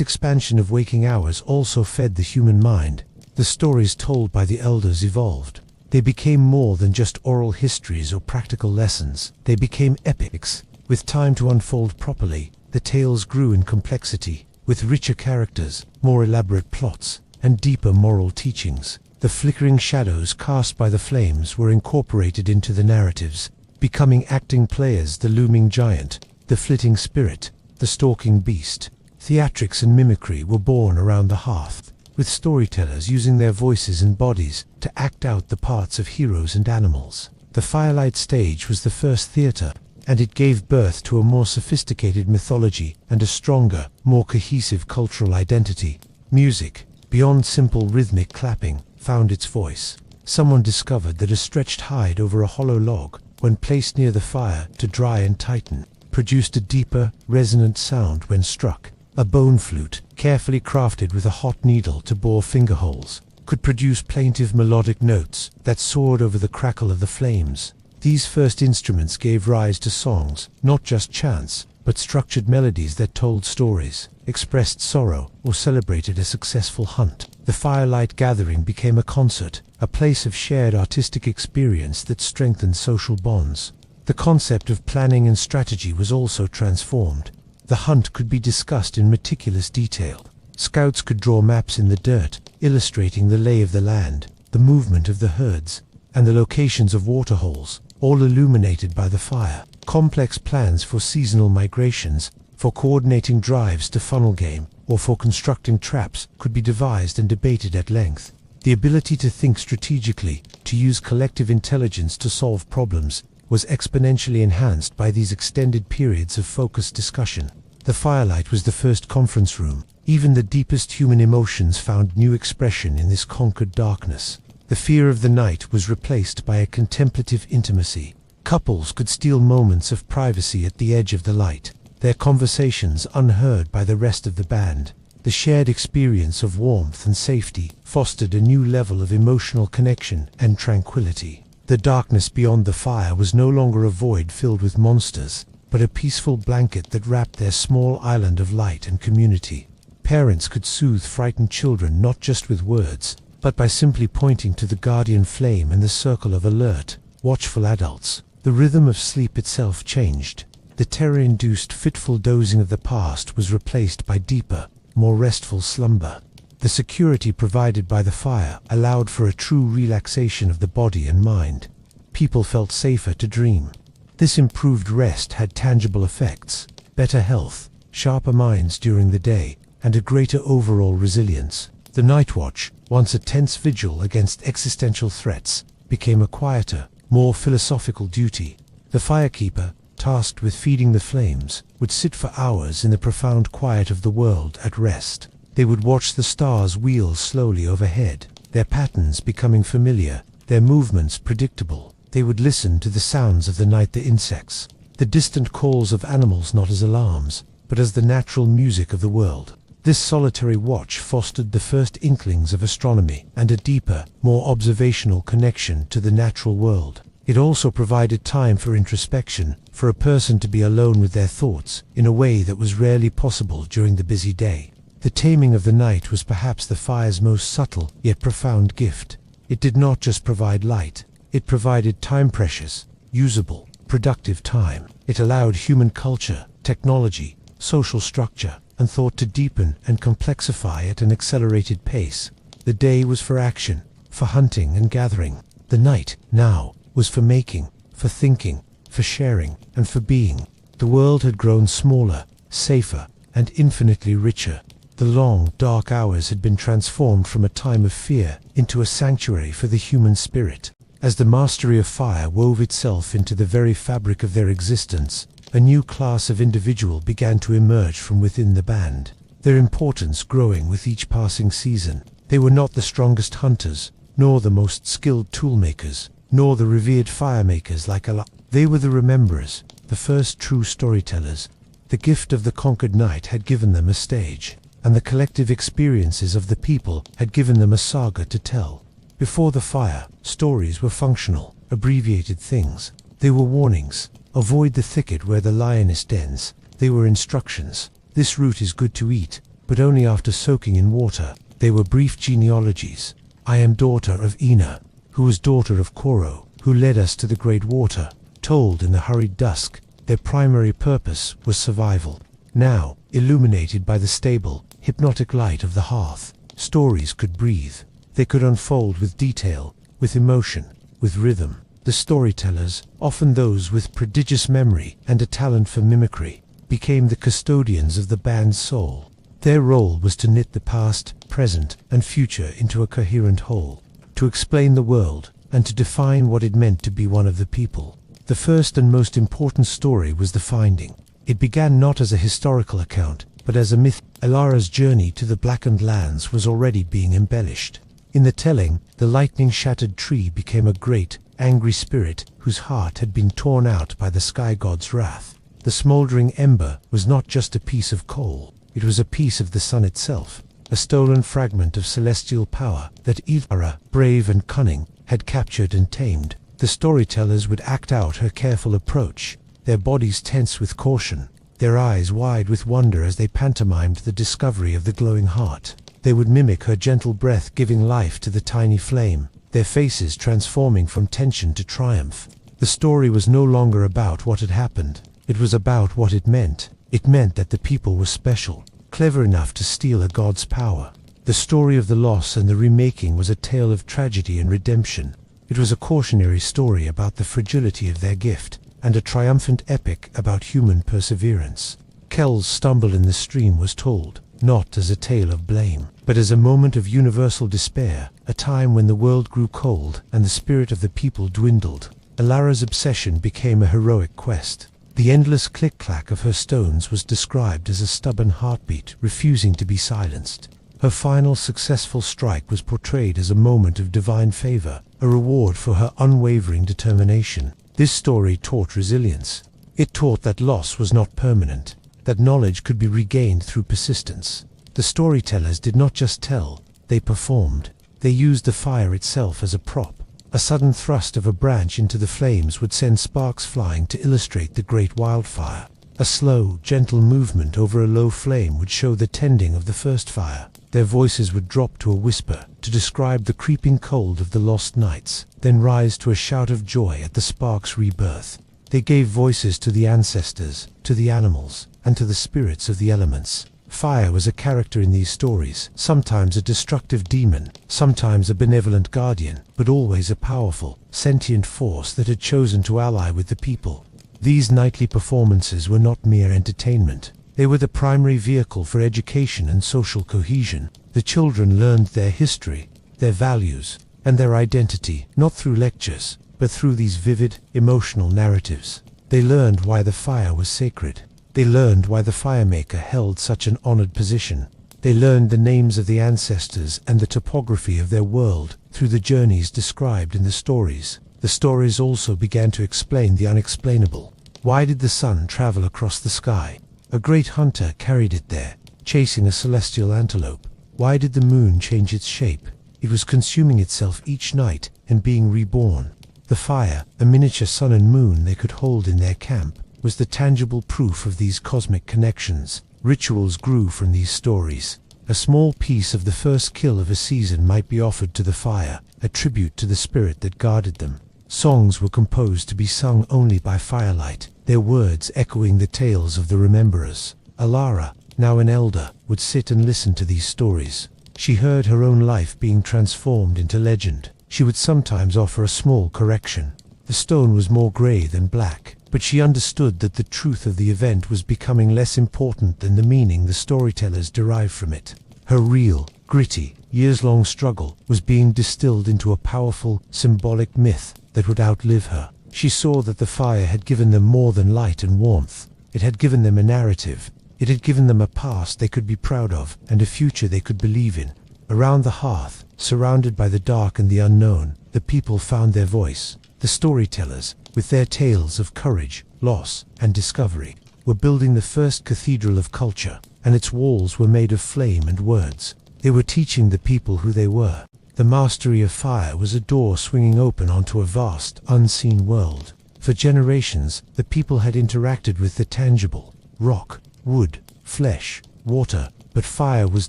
expansion of waking hours also fed the human mind. The stories told by the elders evolved. They became more than just oral histories or practical lessons. They became epics. With time to unfold properly, the tales grew in complexity, with richer characters, more elaborate plots, and deeper moral teachings. The flickering shadows cast by the flames were incorporated into the narratives, becoming acting players: the looming giant, the flitting spirit, the stalking beast. Theatrics and mimicry were born around the hearth, with storytellers using their voices and bodies to act out the parts of heroes and animals. The firelight stage was the first theater, and it gave birth to a more sophisticated mythology and a stronger, more cohesive cultural identity. Music, beyond simple rhythmic clapping, found its voice. Someone discovered that a stretched hide over a hollow log, when placed near the fire to dry and tighten, produced a deeper, resonant sound when struck. A bone flute, carefully crafted with a hot needle to bore finger holes, could produce plaintive melodic notes that soared over the crackle of the flames. These first instruments gave rise to songs, not just chants, but structured melodies that told stories, expressed sorrow, or celebrated a successful hunt. The firelight gathering became a concert, a place of shared artistic experience that strengthened social bonds. The concept of planning and strategy was also transformed. The hunt could be discussed in meticulous detail. Scouts could draw maps in the dirt, illustrating the lay of the land, the movement of the herds, and the locations of waterholes, all illuminated by the fire. Complex plans for seasonal migrations, for coordinating drives to funnel game, or for constructing traps could be devised and debated at length. The ability to think strategically, to use collective intelligence to solve problems, was exponentially enhanced by these extended periods of focused discussion. The firelight was the first conference room. Even the deepest human emotions found new expression in this conquered darkness. The fear of the night was replaced by a contemplative intimacy. Couples could steal moments of privacy at the edge of the light, their conversations unheard by the rest of the band. The shared experience of warmth and safety fostered a new level of emotional connection and tranquility. The darkness beyond the fire was no longer a void filled with monsters, but a peaceful blanket that wrapped their small island of light and community. Parents could soothe frightened children not just with words, but by simply pointing to the guardian flame and the circle of alert, watchful adults. The rhythm of sleep itself changed. The terror-induced fitful dozing of the past was replaced by deeper, more restful slumber. The security provided by the fire allowed for a true relaxation of the body and mind. People felt safer to dream. This improved rest had tangible effects: better health, sharper minds during the day, and a greater overall resilience. The night watch, once a tense vigil against existential threats, became a quieter, more philosophical duty. The firekeeper, tasked with feeding the flames, would sit for hours in the profound quiet of the world at rest. They would watch the stars wheel slowly overhead, their patterns becoming familiar, their movements predictable. They would listen to the sounds of the night, the insects, the distant calls of animals not as alarms, but as the natural music of the world. This solitary watch fostered the first inklings of astronomy and a deeper, more observational connection to the natural world. It also provided time for introspection, for a person to be alone with their thoughts in a way that was rarely possible during the busy day. The taming of the night was perhaps the fire's most subtle yet profound gift. It did not just provide light, it provided time, precious, usable, productive time. It allowed human culture, technology, social structure, and thought to deepen and complexify at an accelerated pace. The day was for action, for hunting and gathering. The night, now, was for making, for thinking, for sharing, and for being. The world had grown smaller, safer, and infinitely richer. The long, dark hours had been transformed from a time of fear into a sanctuary for the human spirit. As the mastery of fire wove itself into the very fabric of their existence, a new class of individual began to emerge from within the band, their importance growing with each passing season. They were not the strongest hunters, nor the most skilled toolmakers, nor the revered firemakers like Allah. They were the rememberers, the first true storytellers. The gift of the conquered night had given them a stage, and the collective experiences of the people had given them a saga to tell. Before the fire, stories were functional, abbreviated things. They were warnings. Avoid the thicket where the lioness dens. They were instructions. This root is good to eat, but only after soaking in water. They were brief genealogies. I am daughter of Ina, who was daughter of Koro, who led us to the great water. Told in the hurried dusk, their primary purpose was survival. Now, illuminated by the stable, hypnotic light of the hearth, stories could breathe. They could unfold with detail, with emotion, with rhythm. The storytellers, often those with prodigious memory and a talent for mimicry, became the custodians of the band's soul. Their role was to knit the past, present, and future into a coherent whole, to explain the world, and to define what it meant to be one of the people. The first and most important story was the finding. It began not as a historical account, but as a myth. Elara's journey to the blackened lands was already being embellished. In the telling, the lightning-shattered tree became a great, angry spirit whose heart had been torn out by the sky god's wrath. The smoldering ember was not just a piece of coal, it was a piece of the sun itself, a stolen fragment of celestial power that Ivara, brave and cunning, had captured and tamed. The storytellers would act out her careful approach, their bodies tense with caution, their eyes wide with wonder as they pantomimed the discovery of the glowing heart. They would mimic her gentle breath giving life to the tiny flame, their faces transforming from tension to triumph. The story was no longer about what had happened, it was about what it meant. It meant that the people were special, clever enough to steal a god's power. The story of the loss and the remaking was a tale of tragedy and redemption. It was a cautionary story about the fragility of their gift, and a triumphant epic about human perseverance. Kel's stumble in the stream was told, not as a tale of blame, but as a moment of universal despair, a time when the world grew cold and the spirit of the people dwindled. Alara's obsession became a heroic quest. The endless click-clack of her stones was described as a stubborn heartbeat refusing to be silenced. Her final successful strike was portrayed as a moment of divine favor, a reward for her unwavering determination. This story taught resilience. It taught that loss was not permanent, that knowledge could be regained through persistence. The storytellers did not just tell, they performed. They used the fire itself as a prop. A sudden thrust of a branch into the flames would send sparks flying to illustrate the great wildfire. A slow, gentle movement over a low flame would show the tending of the first fire. Their voices would drop to a whisper to describe the creeping cold of the lost nights, then rise to a shout of joy at the spark's rebirth. They gave voices to the ancestors, to the animals, and to the spirits of the elements. Fire was a character in these stories, sometimes a destructive demon, sometimes a benevolent guardian, but always a powerful, sentient force that had chosen to ally with the people. These nightly performances were not mere entertainment. They were the primary vehicle for education and social cohesion. The children learned their history, their values, and their identity, not through lectures, but through these vivid, emotional narratives. They learned why the fire was sacred. They learned why the firemaker held such an honored position. They learned the names of the ancestors and the topography of their world through the journeys described in the stories. The stories also began to explain the unexplainable. Why did the sun travel across the sky? A great hunter carried it there, chasing a celestial antelope. Why did the moon change its shape? It was consuming itself each night and being reborn. The fire, a miniature sun and moon they could hold in their camp, was the tangible proof of these cosmic connections. Rituals grew from these stories. A small piece of the first kill of a season might be offered to the fire, a tribute to the spirit that guarded them. Songs were composed to be sung only by firelight, their words echoing the tales of the rememberers. Alara, now an elder, would sit and listen to these stories. She heard her own life being transformed into legend. She would sometimes offer a small correction. The stone was more grey than black, but she understood that the truth of the event was becoming less important than the meaning the storytellers derived from it. Her real, gritty, years-long struggle was being distilled into a powerful, symbolic myth that would outlive her. She saw that the fire had given them more than light and warmth. It had given them a narrative. It had given them a past they could be proud of and a future they could believe in. Around the hearth, surrounded by the dark and the unknown, the people found their voice. The storytellers, with their tales of courage, loss, and discovery, were building the first cathedral of culture, and its walls were made of flame and words. They were teaching the people who they were. The mastery of fire was a door swinging open onto a vast, unseen world. For generations, the people had interacted with the tangible: rock, wood, flesh, water, but fire was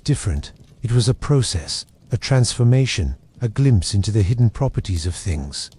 different. It was a process, a transformation, a glimpse into the hidden properties of things.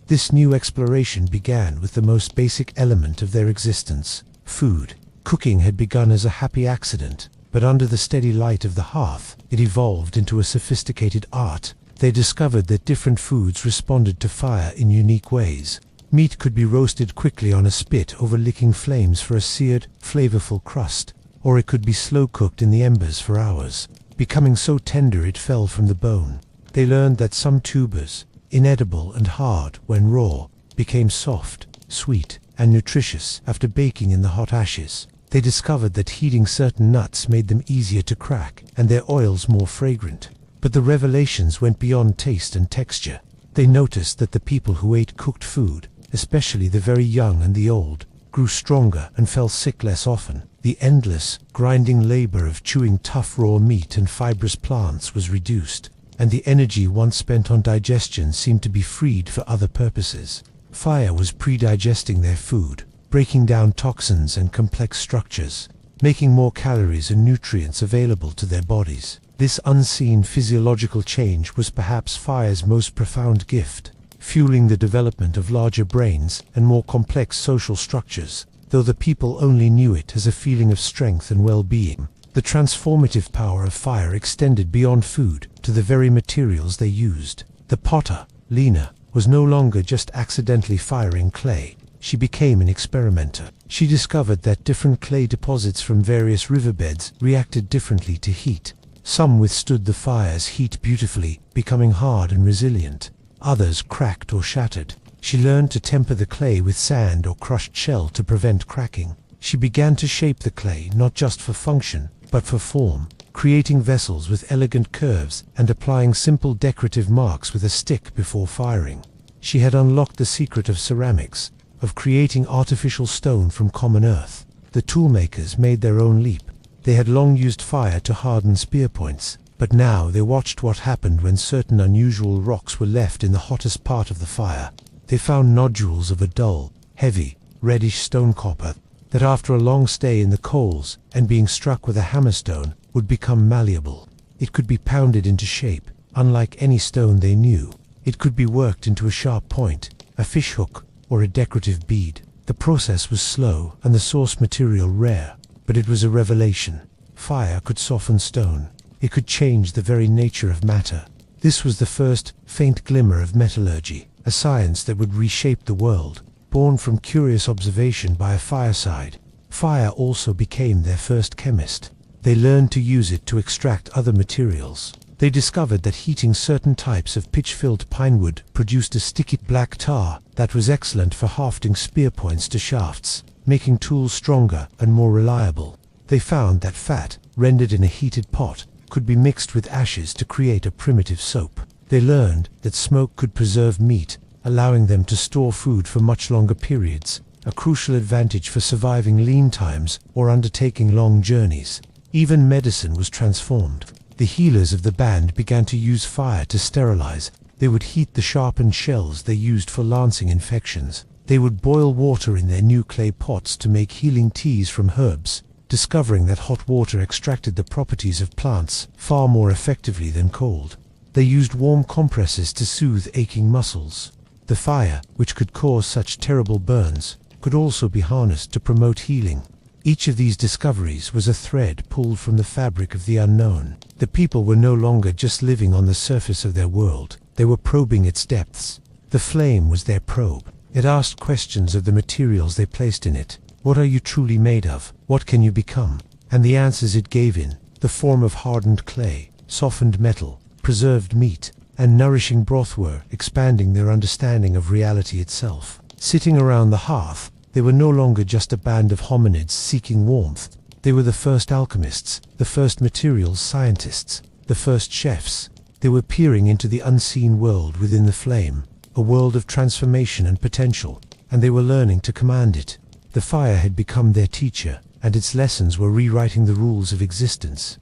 This new exploration began with the most basic element of their existence: food. Cooking had begun as a happy accident, but under the steady light of the hearth, it evolved into a sophisticated art. They discovered that different foods responded to fire in unique ways. Meat could be roasted quickly on a spit over licking flames for a seared, flavorful crust, or it could be slow-cooked in the embers for hours, becoming so tender it fell from the bone. They learned that some tubers, inedible and hard when raw, became soft, sweet, and nutritious after baking in the hot ashes. They discovered that heating certain nuts made them easier to crack, and their oils more fragrant. But the revelations went beyond taste and texture. They noticed that the people who ate cooked food, especially the very young and the old, grew stronger and fell sick less often. The endless, grinding labor of chewing tough raw meat and fibrous plants was reduced, and the energy once spent on digestion seemed to be freed for other purposes. Fire was pre-digesting their food, breaking down toxins and complex structures, making more calories and nutrients available to their bodies. This unseen physiological change was perhaps fire's most profound gift, fueling the development of larger brains and more complex social structures, though the people only knew it as a feeling of strength and well-being. The transformative power of fire extended beyond food to the very materials they used. The potter, Lena, was no longer just accidentally firing clay. She became an experimenter. She discovered that different clay deposits from various riverbeds reacted differently to heat. Some withstood the fire's heat beautifully, becoming hard and resilient. Others cracked or shattered. She learned to temper the clay with sand or crushed shell to prevent cracking. She began to shape the clay not just for function, but for form, creating vessels with elegant curves and applying simple decorative marks with a stick before firing. She had unlocked the secret of ceramics, of creating artificial stone from common earth. The toolmakers made their own leap. They had long used fire to harden spear points, but now they watched what happened when certain unusual rocks were left in the hottest part of the fire. They found nodules of a dull, heavy, reddish stone copper that after a long stay in the coals and being struck with a hammerstone would become malleable. It could be pounded into shape, unlike any stone they knew. It could be worked into a sharp point, a fishhook, or a decorative bead. The process was slow and the source material rare, but it was a revelation. Fire could soften stone. It could change the very nature of matter. This was the first faint glimmer of metallurgy, a science that would reshape the world, born from curious observation by a fireside. Fire also became their first chemist. They learned to use it to extract other materials. They discovered that heating certain types of pitch-filled pinewood produced a sticky black tar that was excellent for hafting spear points to shafts, making tools stronger and more reliable. They found that fat, rendered in a heated pot, could be mixed with ashes to create a primitive soap. They learned that smoke could preserve meat, allowing them to store food for much longer periods, a crucial advantage for surviving lean times or undertaking long journeys. Even medicine was transformed. The healers of the band began to use fire to sterilize. They would heat the sharpened shells they used for lancing infections. They would boil water in their new clay pots to make healing teas from herbs, discovering that hot water extracted the properties of plants far more effectively than cold. They used warm compresses to soothe aching muscles. The fire, which could cause such terrible burns, could also be harnessed to promote healing. Each of these discoveries was a thread pulled from the fabric of the unknown. The people were no longer just living on the surface of their world. They were probing its depths. The flame was their probe. It asked questions of the materials they placed in it. What are you truly made of? What can you become? And the answers it gave in the form of hardened clay, softened metal, preserved meat, and nourishing broth were expanding their understanding of reality itself. Sitting around the hearth, they were no longer just a band of hominids seeking warmth. They were the first alchemists, the first materials scientists, the first chefs. They were peering into the unseen world within the flame, a world of transformation and potential, and they were learning to command it. The fire had become their teacher, and its lessons were rewriting the rules of existence.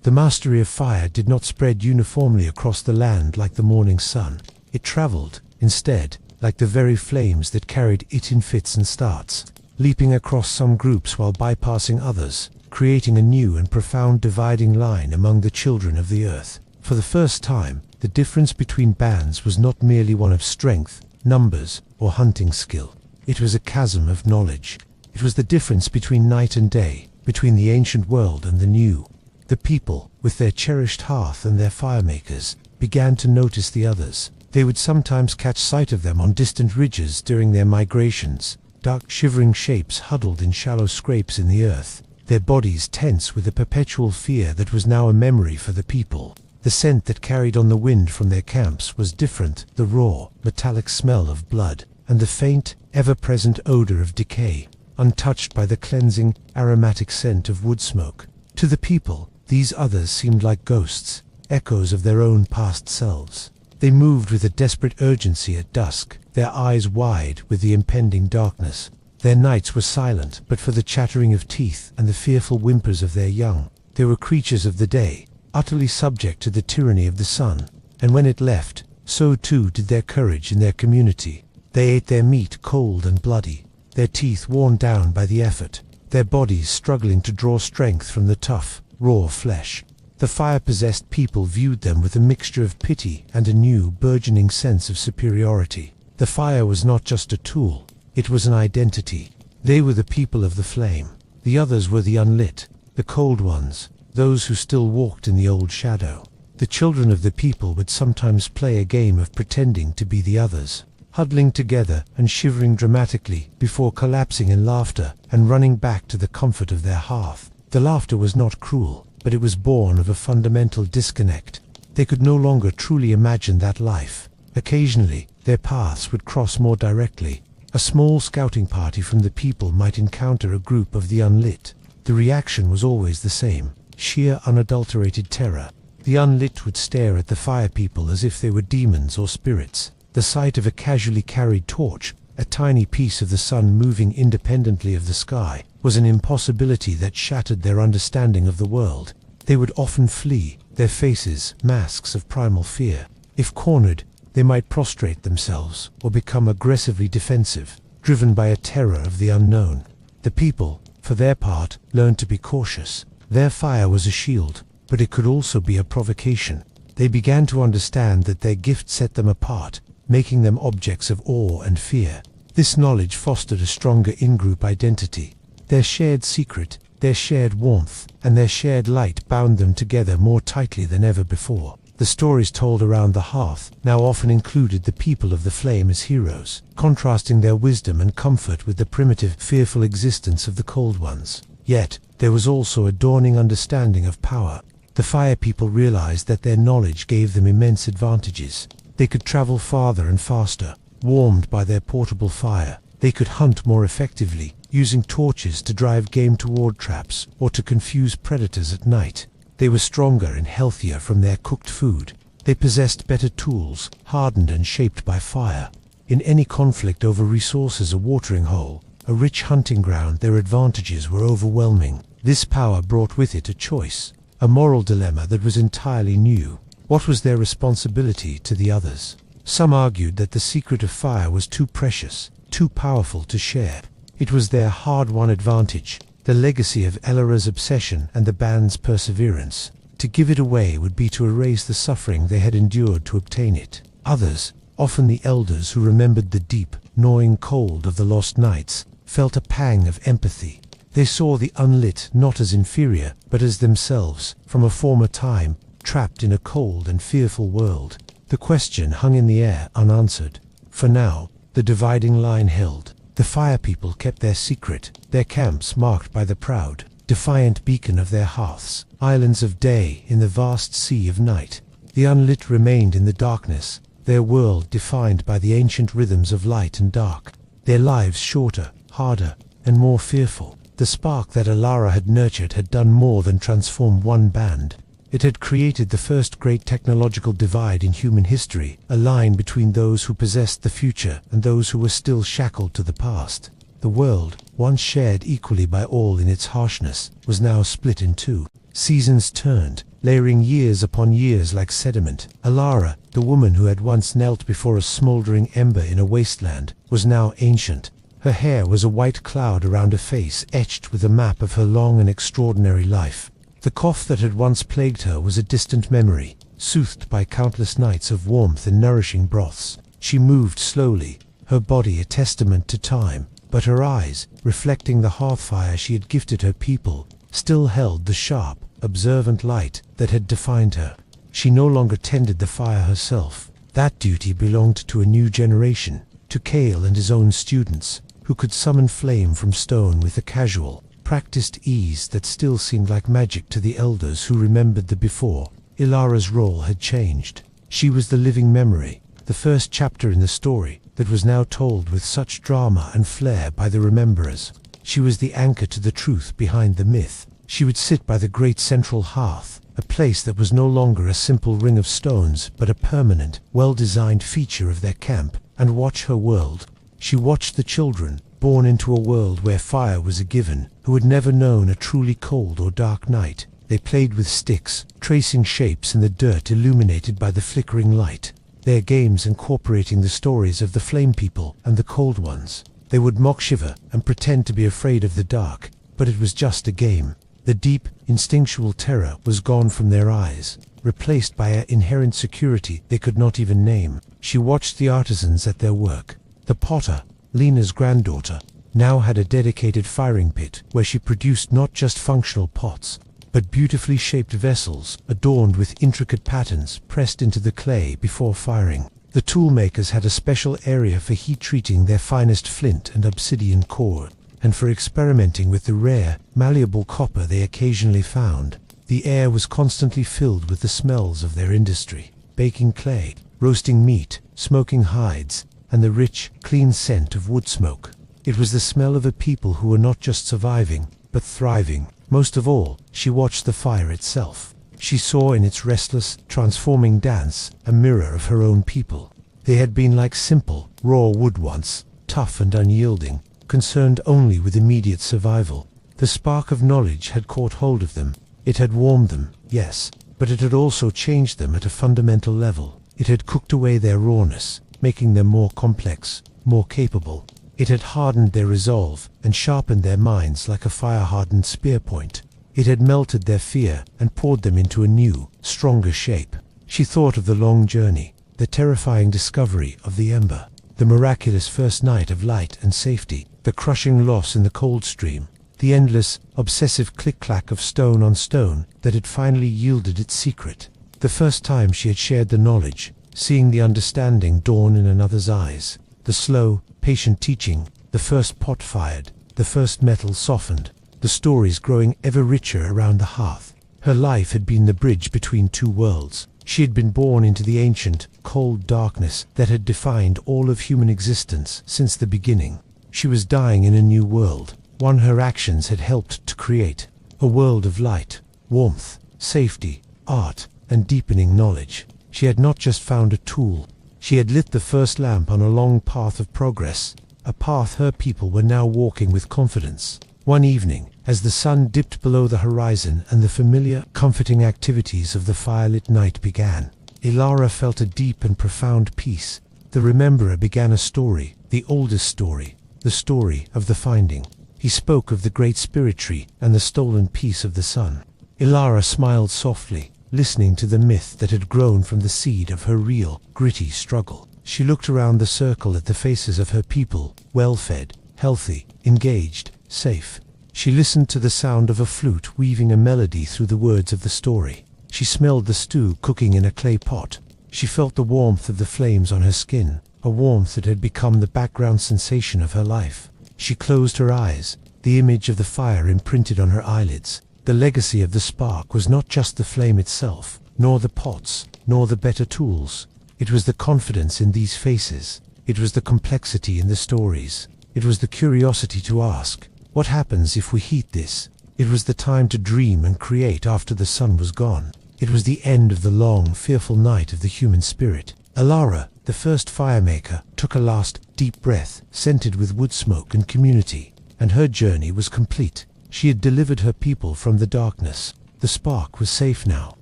The mastery of fire did not spread uniformly across the land like the morning sun. It traveled, instead, like the very flames that carried it in fits and starts, leaping across some groups while bypassing others, creating a new and profound dividing line among the children of the earth. For the first time, the difference between bands was not merely one of strength, numbers, or hunting skill. It was a chasm of knowledge. It was the difference between night and day, between the ancient world and the new. The people, with their cherished hearth and their firemakers, began to notice the others. They would sometimes catch sight of them on distant ridges during their migrations, dark shivering shapes huddled in shallow scrapes in the earth, their bodies tense with a perpetual fear that was now a memory for the people. The scent that carried on the wind from their camps was different, the raw, metallic smell of blood, and the faint, ever-present odor of decay, untouched by the cleansing, aromatic scent of wood smoke. To the people, these others seemed like ghosts, echoes of their own past selves. They moved with a desperate urgency at dusk, their eyes wide with the impending darkness. Their nights were silent, but for the chattering of teeth and the fearful whimpers of their young. They were creatures of the day, utterly subject to the tyranny of the sun, and when it left, so too did their courage in their community. They ate their meat cold and bloody, their teeth worn down by the effort, their bodies struggling to draw strength from the tough, raw flesh. The fire-possessed people viewed them with a mixture of pity and a new, burgeoning sense of superiority. The fire was not just a tool, it was an identity. They were the people of the flame. The others were the unlit, the cold ones, those who still walked in the old shadow. The children of the people would sometimes play a game of pretending to be the others, huddling together and shivering dramatically before collapsing in laughter and running back to the comfort of their hearth. The laughter was not cruel, but it was born of a fundamental disconnect. They could no longer truly imagine that life. Occasionally, their paths would cross more directly. A small scouting party from the people might encounter a group of the unlit. The reaction was always the same, sheer unadulterated terror. The unlit would stare at the fire people as if they were demons or spirits. The sight of a casually carried torch, a tiny piece of the sun moving independently of the sky, was an impossibility that shattered their understanding of the world. They would often flee, their faces masks of primal fear. If cornered, they might prostrate themselves or become aggressively defensive, driven by a terror of the unknown. The people, for their part, learned to be cautious. Their fire was a shield, but it could also be a provocation. They began to understand that their gift set them apart, making them objects of awe and fear. This knowledge fostered a stronger in-group identity. Their shared secret, their shared warmth, and their shared light bound them together more tightly than ever before. The stories told around the hearth now often included the people of the flame as heroes, contrasting their wisdom and comfort with the primitive, fearful existence of the cold ones. Yet, there was also a dawning understanding of power. The fire people realized that their knowledge gave them immense advantages. They could travel farther and faster, warmed by their portable fire. They could hunt more effectively, using torches to drive game toward traps or to confuse predators at night. They were stronger and healthier from their cooked food. They possessed better tools, hardened and shaped by fire. In any conflict over resources, a watering hole, a rich hunting ground, their advantages were overwhelming. This power brought with it a choice, a moral dilemma that was entirely new. What was their responsibility to the others? Some argued that the secret of fire was too precious, too powerful to share. It was their hard-won advantage, the legacy of Elara's obsession and the band's perseverance. To give it away would be to erase the suffering they had endured to obtain it. Others, often the elders who remembered the deep, gnawing cold of the lost nights, felt a pang of empathy. They saw the unlit not as inferior, but as themselves, from a former time, trapped in a cold and fearful world. The question hung in the air, unanswered. For now, the dividing line held. The fire people kept their secret, their camps marked by the proud, defiant beacon of their hearths, islands of day in the vast sea of night. The unlit remained in the darkness, their world defined by the ancient rhythms of light and dark, their lives shorter, harder, and more fearful. The spark that Elara had nurtured had done more than transform one band. It had created the first great technological divide in human history, a line between those who possessed the future and those who were still shackled to the past. The world, once shared equally by all in its harshness, was now split in two. Seasons turned, layering years upon years like sediment. Elara, the woman who had once knelt before a smoldering ember in a wasteland, was now ancient. Her hair was a white cloud around a face etched with a map of her long and extraordinary life. The cough that had once plagued her was a distant memory, soothed by countless nights of warmth and nourishing broths. She moved slowly, her body a testament to time, but her eyes, reflecting the hearthfire she had gifted her people, still held the sharp, observant light that had defined her. She no longer tended the fire herself. That duty belonged to a new generation, to Kale and his own students, who could summon flame from stone with a casual, practiced ease that still seemed like magic to the elders who remembered the before. Ilara's role had changed. She was the living memory, the first chapter in the story that was now told with such drama and flair by the rememberers. She was the anchor to the truth behind the myth. She would sit by the great central hearth, a place that was no longer a simple ring of stones but a permanent, well-designed feature of their camp, and watch her world. She watched the children, born into a world where fire was a given, who had never known a truly cold or dark night. They played with sticks, tracing shapes in the dirt illuminated by the flickering light, their games incorporating the stories of the Flame People and the Cold Ones. They would mock Shiva and pretend to be afraid of the dark, but it was just a game. The deep, instinctual terror was gone from their eyes, replaced by an inherent security they could not even name. She watched the artisans at their work. The potter, Lena's granddaughter, now had a dedicated firing pit where she produced not just functional pots, but beautifully shaped vessels adorned with intricate patterns pressed into the clay before firing. The toolmakers had a special area for heat-treating their finest flint and obsidian core, and for experimenting with the rare, malleable copper they occasionally found. The air was constantly filled with the smells of their industry: baking clay, roasting meat, smoking hides, and the rich, clean scent of wood smoke. It was the smell of a people who were not just surviving, but thriving. Most of all, she watched the fire itself. She saw in its restless, transforming dance a mirror of her own people. They had been like simple, raw wood once, tough and unyielding, concerned only with immediate survival. The spark of knowledge had caught hold of them. It had warmed them, yes, but it had also changed them at a fundamental level. It had cooked away their rawness, making them more complex, more capable. It had hardened their resolve and sharpened their minds like a fire-hardened spear point. It had melted their fear and poured them into a new, stronger shape. She thought of the long journey, the terrifying discovery of the ember, the miraculous first night of light and safety, the crushing loss in the cold stream, the endless, obsessive click-clack of stone on stone that had finally yielded its secret. The first time she had shared the knowledge, seeing the understanding dawn in another's eyes, the slow, patient teaching, the first pot fired, the first metal softened, the stories growing ever richer around the hearth. Her life had been the bridge between two worlds. She had been born into the ancient, cold darkness that had defined all of human existence since the beginning. She was dying in a new world, one her actions had helped to create, a world of light, warmth, safety, art, and deepening knowledge. She had not just found a tool, she had lit the first lamp on a long path of progress, a path her people were now walking with confidence. One evening, as the sun dipped below the horizon and the familiar, comforting activities of the firelit night began, Ilara felt a deep and profound peace. The rememberer began a story, the oldest story, the story of the finding. He spoke of the great spirit tree and the stolen piece of the sun. Ilara smiled softly, listening to the myth that had grown from the seed of her real, gritty struggle. She looked around the circle at the faces of her people, well-fed, healthy, engaged, safe. She listened to the sound of a flute weaving a melody through the words of the story. She smelled the stew cooking in a clay pot. She felt the warmth of the flames on her skin, a warmth that had become the background sensation of her life. She closed her eyes, the image of the fire imprinted on her eyelids. The legacy of the spark was not just the flame itself, nor the pots, nor the better tools. It was the confidence in these faces. It was the complexity in the stories. It was the curiosity to ask, what happens if we heat this? It was the time to dream and create after the sun was gone. It was the end of the long, fearful night of the human spirit. Ilara, the first firemaker, took a last, deep breath, scented with wood smoke and community, and her journey was complete. She had delivered her people from the darkness. The spark was safe now.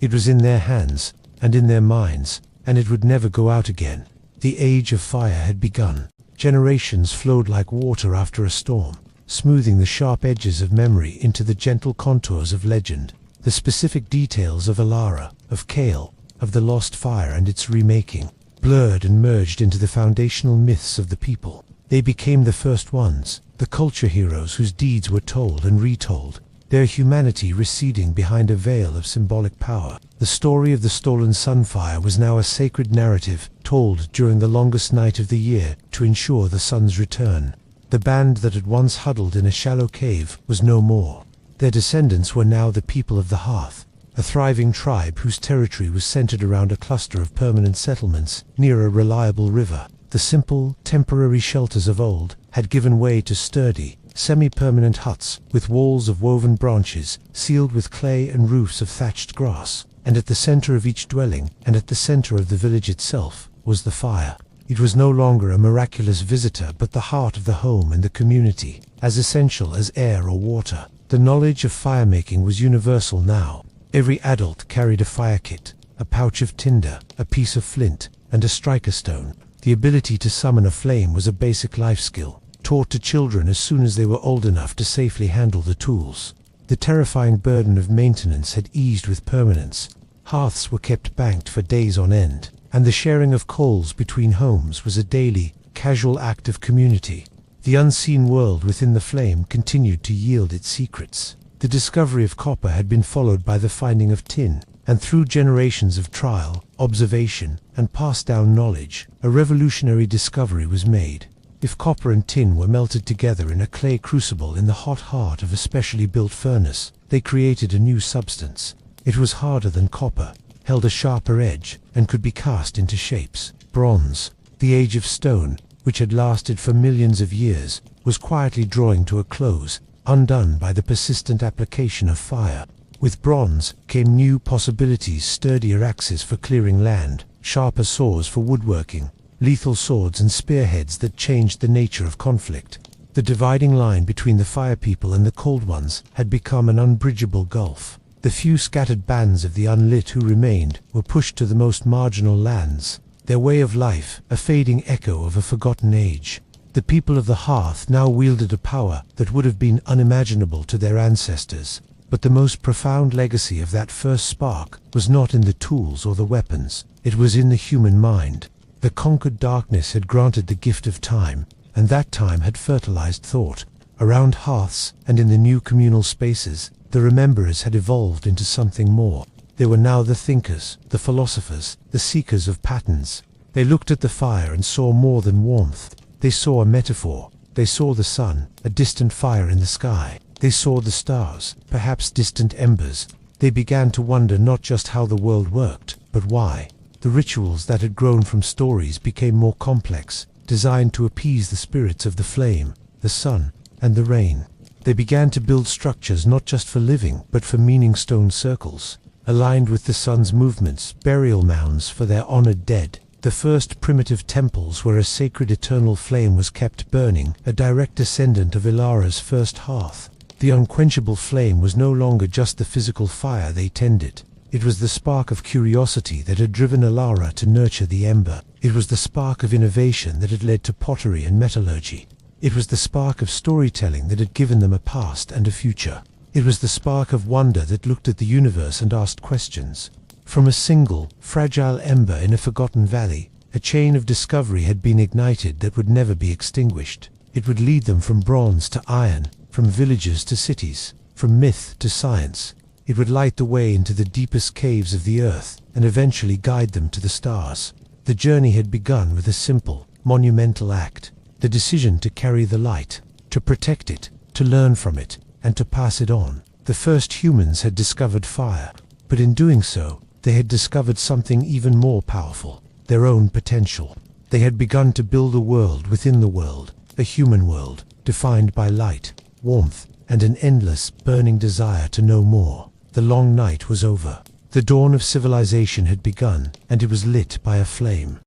It was in their hands, and in their minds, and it would never go out again. The age of fire had begun. Generations flowed like water after a storm, smoothing the sharp edges of memory into the gentle contours of legend. The specific details of Ilara, of Kale, of the lost fire and its remaking, blurred and merged into the foundational myths of the people. They became the first ones, the culture heroes whose deeds were told and retold, their humanity receding behind a veil of symbolic power. The story of the stolen sunfire was now a sacred narrative, told during the longest night of the year to ensure the sun's return. The band that had once huddled in a shallow cave was no more. Their descendants were now the people of the hearth, a thriving tribe whose territory was centered around a cluster of permanent settlements near a reliable river. The simple, temporary shelters of old had given way to sturdy, semi-permanent huts with walls of woven branches sealed with clay and roofs of thatched grass. And at the center of each dwelling, and at the center of the village itself, was the fire. It was no longer a miraculous visitor but the heart of the home and the community, as essential as air or water. The knowledge of fire-making was universal now. Every adult carried a fire kit, a pouch of tinder, a piece of flint, and a striker stone. The ability to summon a flame was a basic life skill, taught to children as soon as they were old enough to safely handle the tools. The terrifying burden of maintenance had eased with permanence. Hearths were kept banked for days on end, and the sharing of coals between homes was a daily, casual act of community. The unseen world within the flame continued to yield its secrets. The discovery of copper had been followed by the finding of tin, and through generations of trial, observation, and passed-down knowledge, a revolutionary discovery was made. If copper and tin were melted together in a clay crucible in the hot heart of a specially built furnace, they created a new substance. It was harder than copper, held a sharper edge, and could be cast into shapes. Bronze, the age of stone, which had lasted for millions of years, was quietly drawing to a close, undone by the persistent application of fire. With bronze came new possibilities: sturdier axes for clearing land, sharper saws for woodworking, lethal swords and spearheads that changed the nature of conflict. The dividing line between the fire people and the cold ones had become an unbridgeable gulf. The few scattered bands of the unlit who remained were pushed to the most marginal lands, their way of life a fading echo of a forgotten age. The people of the hearth now wielded a power that would have been unimaginable to their ancestors. But the most profound legacy of that first spark was not in the tools or the weapons. It was in the human mind. The conquered darkness had granted the gift of time, and that time had fertilized thought. Around hearths and in the new communal spaces, the rememberers had evolved into something more. They were now the thinkers, the philosophers, the seekers of patterns. They looked at the fire and saw more than warmth. They saw a metaphor. They saw the sun, a distant fire in the sky. They saw the stars, perhaps distant embers. They began to wonder not just how the world worked, but why. The rituals that had grown from stories became more complex, designed to appease the spirits of the flame, the sun, and the rain. They began to build structures not just for living, but for meaning: stone circles, aligned with the sun's movements, burial mounds for their honored dead. The first primitive temples where a sacred eternal flame was kept burning, a direct descendant of Ilara's first hearth. The unquenchable flame was no longer just the physical fire they tended. It was the spark of curiosity that had driven Ilara to nurture the ember. It was the spark of innovation that had led to pottery and metallurgy. It was the spark of storytelling that had given them a past and a future. It was the spark of wonder that looked at the universe and asked questions. From a single, fragile ember in a forgotten valley, a chain of discovery had been ignited that would never be extinguished. It would lead them from bronze to iron, from villages to cities, from myth to science. It would light the way into the deepest caves of the earth, and eventually guide them to the stars. The journey had begun with a simple, monumental act: the decision to carry the light, to protect it, to learn from it, and to pass it on. The first humans had discovered fire, but in doing so, they had discovered something even more powerful: their own potential. They had begun to build a world within the world, a human world, defined by light, warmth, and an endless, burning desire to know more. The long night was over. The dawn of civilization had begun, and it was lit by a flame.